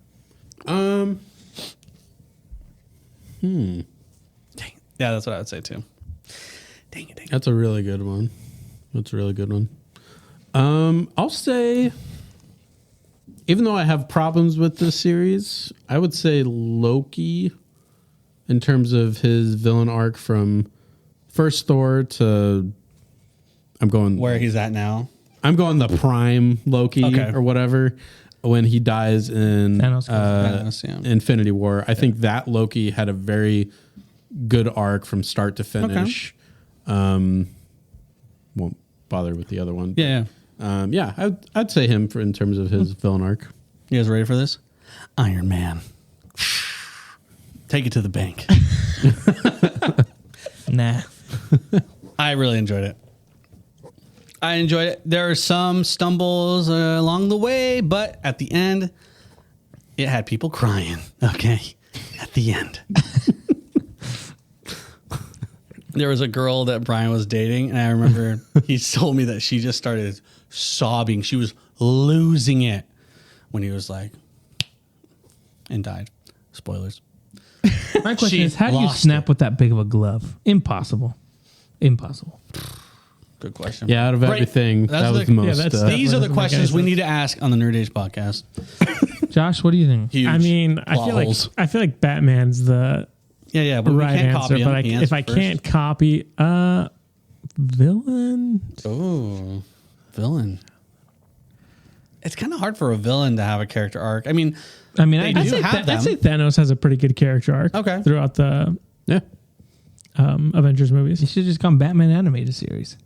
Dang. Yeah, that's what I would say too. Dang it. That's a really good one. I'll say, even though I have problems with this series, I would say Loki in terms of his villain arc from first Thor to Where he's at now. I'm going the prime Loki Okay. or whatever when he dies in Thanos, yeah. Infinity War. I think that Loki had a very good arc from start to finish. Won't bother with the other one. Yeah. I'd say him in terms of his villain arc. You guys ready for this? Iron Man. Take it to the bank. Nah. I really enjoyed it. There are some stumbles along the way, but at the end, it had people crying. Okay. At the end. There was a girl that Brian was dating, and I remember he told me that she just started sobbing. She was losing it when he was like, and died. Spoilers. My question She is, how do you lost snap with that big of a glove? Impossible. Good question. Yeah, out of Right. everything, that was the most. that's These are the Definitely questions we doesn't need to ask on the Nerd Age podcast. Josh, what do you think? Huge I mean, I feel like Batman's the yeah, but we right can't answer. copy But him. He if I answered can't copy, villain. first. Oh, villain. It's kind of hard for a villain to have a character arc. I mean, I mean, They I do say have them. I'd say Thanos has a pretty good character arc. Okay. Throughout the Yeah. Avengers you movies. should just come Batman animated series.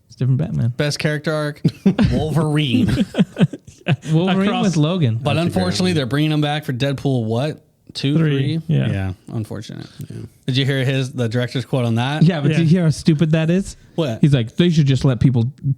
It's different Batman. best character arc, Wolverine. Wolverine Across- with Logan. But unfortunately, they're bringing him back for Deadpool. What? 2, 3, 3? yeah. Unfortunate. Yeah. Did you hear the director's quote on that? Yeah, but Yeah. did you hear how stupid that is? What? He's like, they should just let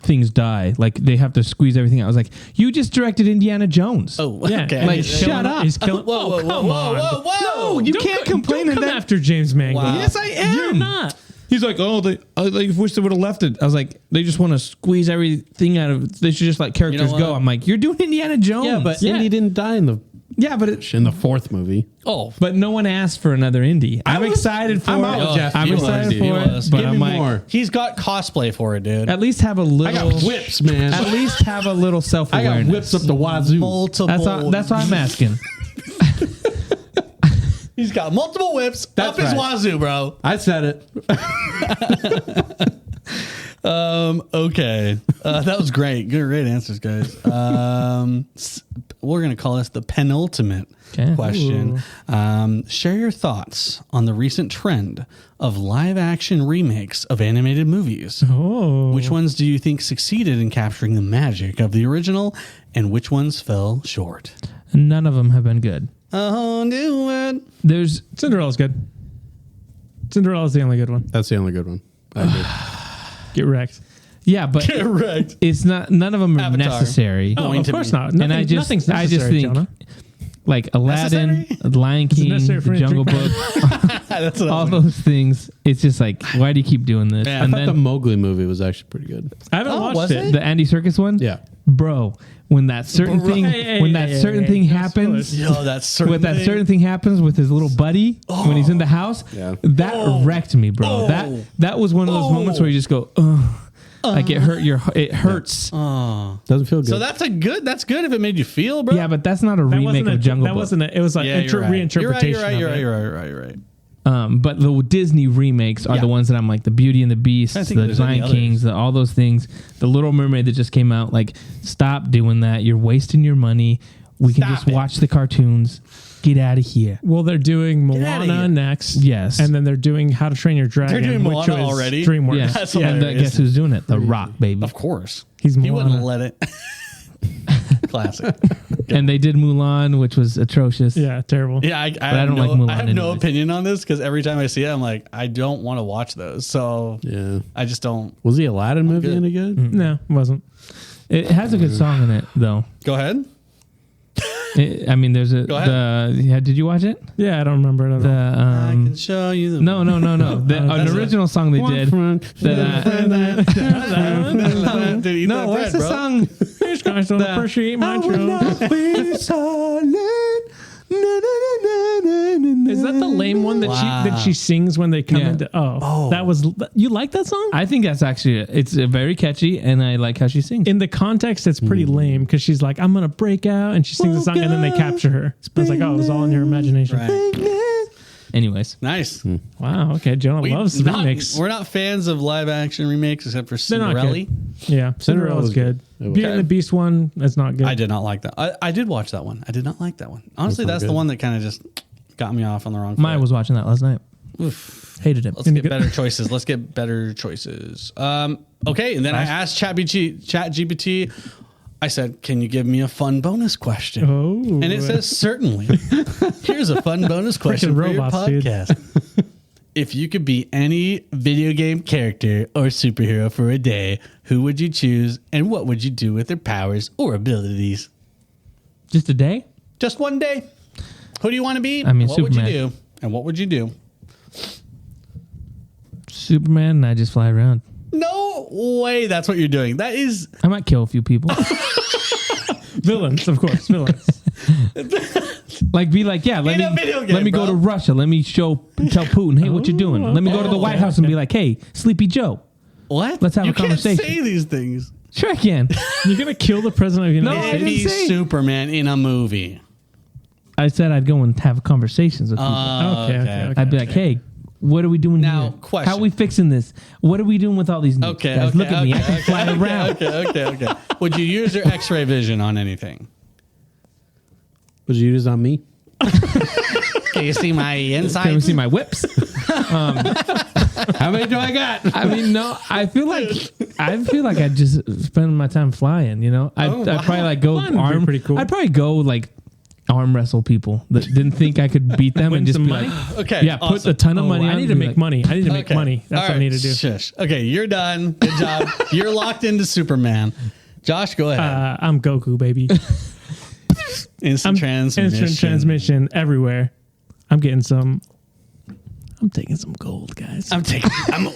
things die. Like, they have to squeeze everything out. I was like, you just directed Indiana Jones. Oh, Yeah, okay. like, he's shut killing- up. He's killing. Whoa, whoa, come whoa, on. whoa, whoa. No, you can't complain Don't that come after James Mangold. Wow. Yes, I am. You're not. He's like, oh, I wish they would have left it. I was like, they just want to squeeze everything out of. They should just let characters what? go. I'm like, you're doing Indiana Jones. Yeah, but Indy didn't die in the fourth movie. Oh, but no one asked for another indie. I'm excited for I'm out it. with Jeff. I'm He excited was, for he it. was. But Give I'm me like, more. he's got cosplay for it, dude. at least have a little. I got whips, man. At least have a little self I got awareness. whips up the wazoo. Multiple. That's what I'm asking. He's got multiple whips That's up his right. wazoo, bro. I said it. Okay. That was great. Great answers, guys. We're going to call this the penultimate Okay. question. Share your thoughts on the recent trend of live action remakes of animated movies. Oh. Which ones do you think succeeded in capturing the magic of the original, and which ones fell short? None of them have been good. Oh, do it. There's Cinderella's good. Cinderella's the only good one. That's the only good one. I agree. Get wrecked. yeah, but Correct. it's not. None of them are Avatar. necessary. Oh, Going of to course be. not. And I just nothing's necessary, think Jonah. like Aladdin, Necessary? The Lion King, necessary for The me to Jungle drink Book, That's what I all was those things. It's just like, why do you keep doing this? Yeah, and I thought the then Mowgli movie was actually pretty good. I haven't Oh, watched was it. it? the Andy Serkis one, Yeah. bro. When that certain thing, when that certain thing happens, Yo, that's certain when that thing. certain thing happens with his little buddy when he's in the house, Yeah. that wrecked me, bro. Oh. That was one of those moments where you just go, ugh. Like it hurts. Oh. Doesn't feel good. So that's good if it made you feel, bro. Yeah, but that's not a That remake wasn't of Jungle that Book. wasn't it was like Yeah, you're right. reinterpretation. You're of it. right. But the Disney remakes are Yeah. the ones that I'm like, the Beauty and the Beast, I think the there's any Lion Kings, all those things. The Little Mermaid that just came out. Like, stop doing that. You're wasting your money. We can Stop just it. watch the cartoons. Get out of here. Well, they're doing outta here. Moana next. Yes. And then they're doing How to Train Your Dragon. They're doing which Moana was already? DreamWorks. Yeah. That's And hilarious. guess who's doing it? The Rock, baby. Of course. He's He Moana. wouldn't let it. Classic. And they did Mulan, which was atrocious. Yeah, terrible. Yeah, I I don't no, like Mulan I have no anyways. opinion on this because every time I see it, I'm like, I don't want to watch those. So yeah. I just don't. Was the Aladdin movie good. any good? No, it wasn't. It has a good song in it, though. Go ahead. I mean, there's a. Go ahead. Did you watch it? Yeah, I don't remember it at The all. I can show you the. no. An That's original song they did. Dude, eat No, that what's bread, the bro. song? These guys don't appreciate my truth. Is that the lame one that Wow. she sings when they come Yeah. into? Oh, that was. You like that song? I think that's actually it's very catchy, and I like how she sings. In the context, it's pretty lame because she's like, "I'm gonna break out," and she sings the song, and then they capture her. I was like, "Oh, it was all in your imagination." Right. Anyways, Nice. Wow. Okay, Jonah loves remakes. We're not fans of live action remakes except for They're not Cinderella. Yeah, Cinderella's was good. good. It was Beauty and the Beast one is not good. I did not like that. I did watch that one. I did not like that one. Honestly, not that's the good. one that kind of just got me off on the wrong foot. Maya was watching that last night. Hated it. Let's get better choices. Let's get better choices. Okay, and then I asked Chat GPT, I said, can you give me a fun bonus question? Oh. And it says, certainly. Here's a fun bonus question for robots, your podcast. If you could be any video game character or superhero for a day, who would you choose and what would you do with their powers or abilities? Just a day? Just one day. Who do you want to be? I mean, what Superman. would you do? And what would you do? Superman, and I just fly around. No way that's what you're doing. That is... I might kill a few people. Villains, of course, villains. Like, be like, yeah, let In a video game, me go bro. to Russia. Let me tell Putin, hey, what you doing? Let me go to the White House and be like, hey, Sleepy Joe. What? Let's have you a conversation. You can't say these things. Sure I can. You're going to kill the president of the United No, I It'd States? didn't be say- Superman in a movie. I said I'd go and have conversations with people. Okay. I'd be like, hey, what are we doing Now, here? question. How are we fixing this? What are we doing with all these nukes? Okay, Guys, okay, look at me. I can okay, fly okay, around. Okay. Would you use your X-ray vision on anything? Would you use on me? Can you see my Can we insides? see my whips? How many do I got? I mean, no. I feel like I'd just spend my time flying. You know, I'd probably like go Flying would be arm. pretty cool. I'd probably go like arm wrestle people that didn't think I could beat them Win and just some be money? like, Okay, yeah, put awesome. a ton of money. I on need and to be make like, money. I need to make Okay. money. That's All what I need to do. Shush. Okay, you're done. Good job. You're locked into Superman. Josh, go ahead. I'm Goku, baby. Instant transmission. Instant transmission everywhere. I'm getting some. I'm taking some gold, guys. I'm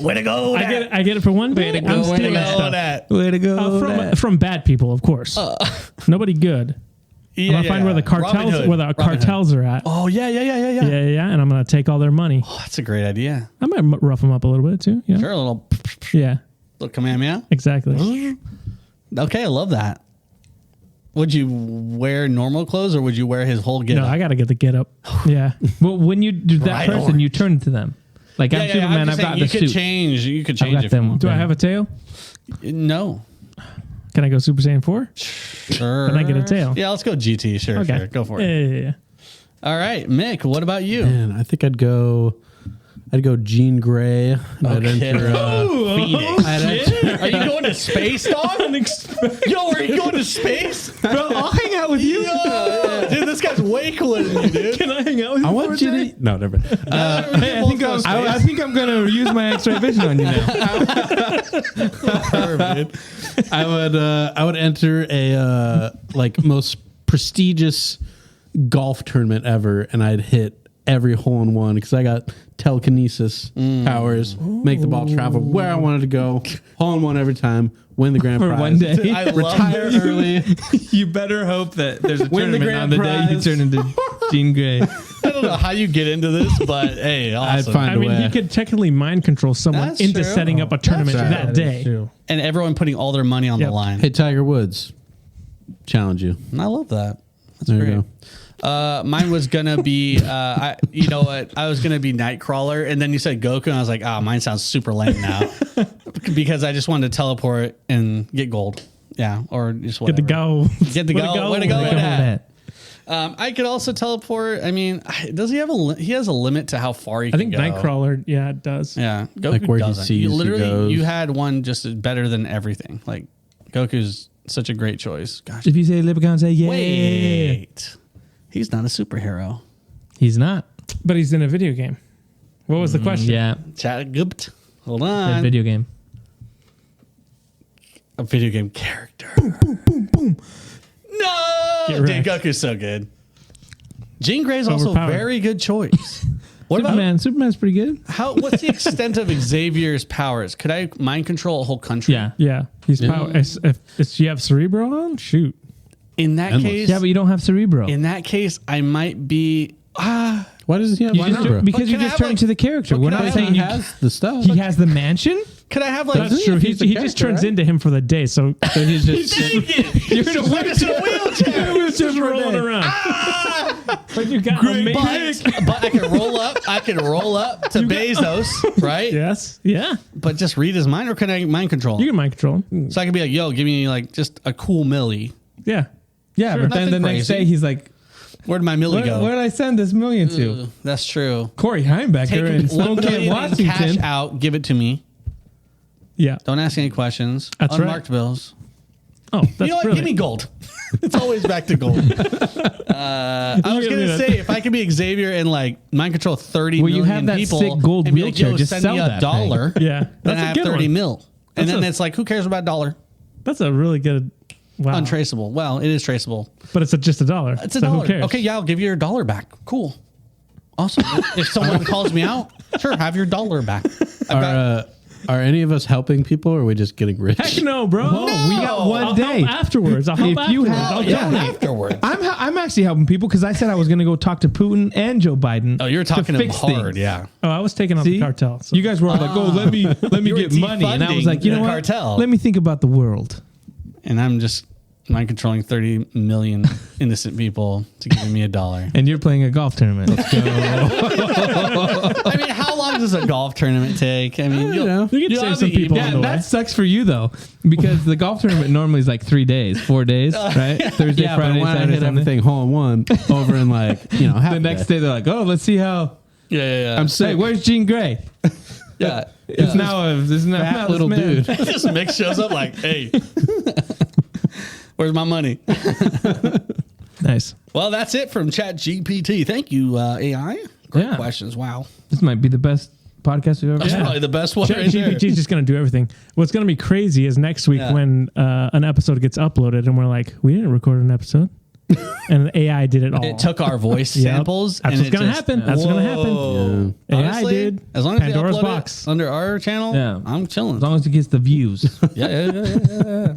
way to go. I get it for one day. I'm Way to stealing go. stuff. That. way to go. From bad people, of course. Nobody good. I'm gonna find where the cartels are at. Oh yeah. Yeah, and I'm gonna take all their money. Oh, that's a great idea. I might rough them up a little bit too. Yeah, Sure, a little yeah, Kamehameha. exactly. Okay, I love that. Would you wear normal clothes or would you wear his whole get No, up? I gotta get the get up. Yeah, Well, when you do that Right person, on. you turn to them. Like I'm Superman. I'm I've just got saying, the you could suit. change. You could change got it. If you them. want. do I have a tail? No. Can I go Super Saiyan 4? Sure. Can I get a tail? Yeah, let's go GT. Sure, Okay, sure. Go for it. Yeah. All right, Mick. What about you? Man, I think I'd go Jean Grey. And I'd Okay. enter, Phoenix. I'd enter, Are you going to space, dog? Yo, are you going to space? Bro, I'll hang out with you. Yo, dude, this guy's way cooler than you, dude. Can I hang out with you? I want you to. No, never. Hey, I think I'm gonna use my X-ray vision on you now. I would enter a like most prestigious golf tournament ever, and I'd hit every hole in one because I got telekinesis powers, make the ball travel where I wanted to go, hole in one every time, win the grand For prize. one day. I love Retire this. early. You better hope that there's a Win the tournament on grand the day you prize. turn into Jean Grey. I don't know how you get into this, but hey, awesome. find I a mean, way. you could technically mind control someone That's into true. setting up a tournament true. that day. And everyone putting all their money on the Yep. line. Hey, Tiger Woods, challenge you. And I love that. That's There you great. go. Mine was gonna be, you know what? I was gonna be Nightcrawler, and then you said Goku, and I was like, oh, mine sounds super lame now, because I just wanted to teleport and get gold. Yeah, or just whatever. Get the go. Get the go. Way to go with Look that. at that. I could also teleport. I mean, does he have he has a limit to how far he I can think go. Nightcrawler, yeah, it does. Yeah, Goku Like where he doesn't. sees, you he literally, goes. you had one just better than everything. Like Goku's such a great choice. Gosh, If you say Leprechaun, say yeah. wait, he's not a superhero. He's not. But he's in a video game. What was the question? Yeah, Chat GPT. Hold a on. video game. A video game character. Boom. No, Get dude, wrecked. Goku's so good. Jean Grey's also a Overpowered. very good choice. What about Superman's pretty good. what's the extent of Xavier's powers? Could I mind control a whole country? Yeah. Yeah, he's power. If you have Cerebro on, shoot. In that Endless. case, Yeah, but you don't have Cerebro. in that case, I might be. Why doesn't he have You just Cerebro? because But you're can I just have, turning like- to the character. We're can I not have- saying he you. has the stuff. He has the mansion. Could I have like? That's true. He He's the just character, turns right? into him for the day. So He's just You're in a wheelchair. it's just rolling around. But you got amazing. But I can roll up. I can roll up to Bezos, right? Yes. Yeah. But just read his mind, or can I mind control You him? can mind control him. So I can be like, "Yo, give me like just a cool milli." Yeah. Yeah, Sure, but then the nothing next crazy. day he's like, Where'd my milli where go? did I send this million to? Ugh, that's true. Corey Heimbecker Take in 1 Spokane, million in cash Washington. out. Give it to me. Yeah. Don't ask any questions. That's Unmarked bills. Oh, that's You know what? Give me gold. It's always back to gold. I was going to say, if I could be Xavier and like mind control 30 million you have that people, sick gold and be like, wheelchair, yo, just send sell me that thing. $1, Yeah, then I have 30 mil. And then a- it's like, who cares about $1? That's a really good. Wow. Untraceable. Well, it is traceable. But it's just $1. It's $1. So who cares? Okay, yeah, I'll give you your $1 back. Cool. Awesome. If someone calls me out, sure, have your $1 back. Are any of us helping people, or are we just getting rich? Heck no, bro. Whoa, we got one I'll day. help afterwards. I'll help If you afterwards. have- I'll yeah. donate. Afterwards. I'm actually helping people because I said I was going to go talk to Putin and Joe Biden. Oh, you're talking to to them fix hard, things. yeah. Oh, I was taking on See? the cartel. So. You guys were all like, "Oh, let me You were get money," and I was like, "You know defunding what? the cartel. Let me think about the world." And I'm just mind controlling 30 million innocent people to give me $1. And you're playing a golf tournament. I mean, how long does a golf tournament take? I mean, You know. You can save some people Yeah, on the way. that sucks for you though, because the golf tournament normally is like 3 days, 4 days, right? Thursday, Yeah, but Friday, when I Saturday, hit Sunday. everything hole in one over in like half The next day they're like, "Oh, let's see how." yeah. I'm Hey, sick. where's Jean Grey? yeah. It's now a Fat little dude. This Mick shows up like, hey, where's my money? Nice. Well, that's it from Chat GPT. Thank you, AI. Great Yeah. questions. Wow. This might be the best podcast we've ever That's had. probably the best one Chat right there. GPT is just going to do everything. What's going to be crazy is next week Yeah. when an episode gets uploaded and we're like, we didn't record an episode. And the AI did it all. It took our voice Yep. samples. That's and what's it going to just- happen. That's what's going to happen. Whoa. AI Honestly, did. As long as Pandora's they upload box. it under our channel, Yeah. I'm chilling. As long as it gets the views. Yeah.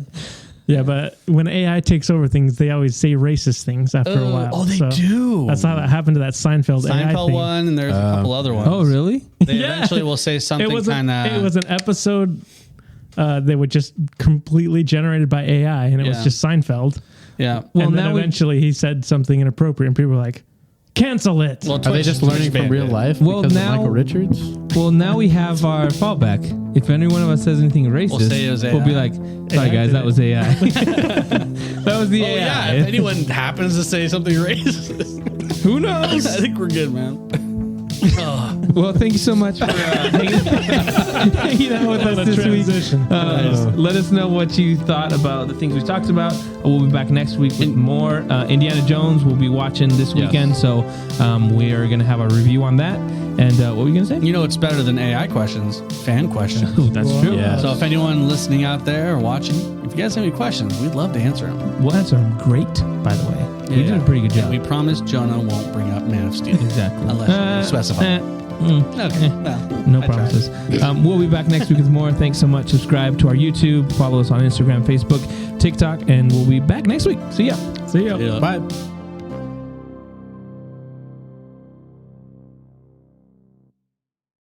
Yeah, but when AI takes over things, they always say racist things after a while. Oh, they So do. That's how that happened to that Seinfeld AI Seinfeld thing. one, and there's a couple other ones. Oh, really? They Yeah. eventually will say something It was kind it of. was an episode that was just completely generated by AI, and it was Yeah. just Seinfeld. Yeah. Well, And then now we- eventually he said something inappropriate, and people were like, "Cancel it." Well, Are they Twitch just learning from banned real it. life Well, because now- of Michael Richards? Well, now we have our fallback. If any one of us says anything racist, say it was we'll be AI. like, "Sorry, AI guys, did that was AI." That was the Oh, AI. yeah. If anyone happens to say something racist, Who I knows? think we're good, man. Well, thank you so much for hanging out with us this week. Transition. Let us know what you thought about the things we talked about. We'll be back next week with more. Indiana Jones we'll be watching this Yes. weekend, so we are going to have a review on that. And what were you going to say? You know what's better than AI questions? Fan questions. Ooh, that's true. Yeah. So if anyone listening out there or watching, if you guys have any questions, we'd love to answer them. We'll answer them great, by the way. You did a pretty good job. We promise Jonah won't bring up Man of Steel. Exactly. Unless you specify. Okay. Well, No I tried. promises. We'll be back next week with more. Thanks so much. Subscribe to our YouTube. Follow us on Instagram, Facebook, TikTok, and we'll be back next week. See ya. See ya. Yeah. Bye.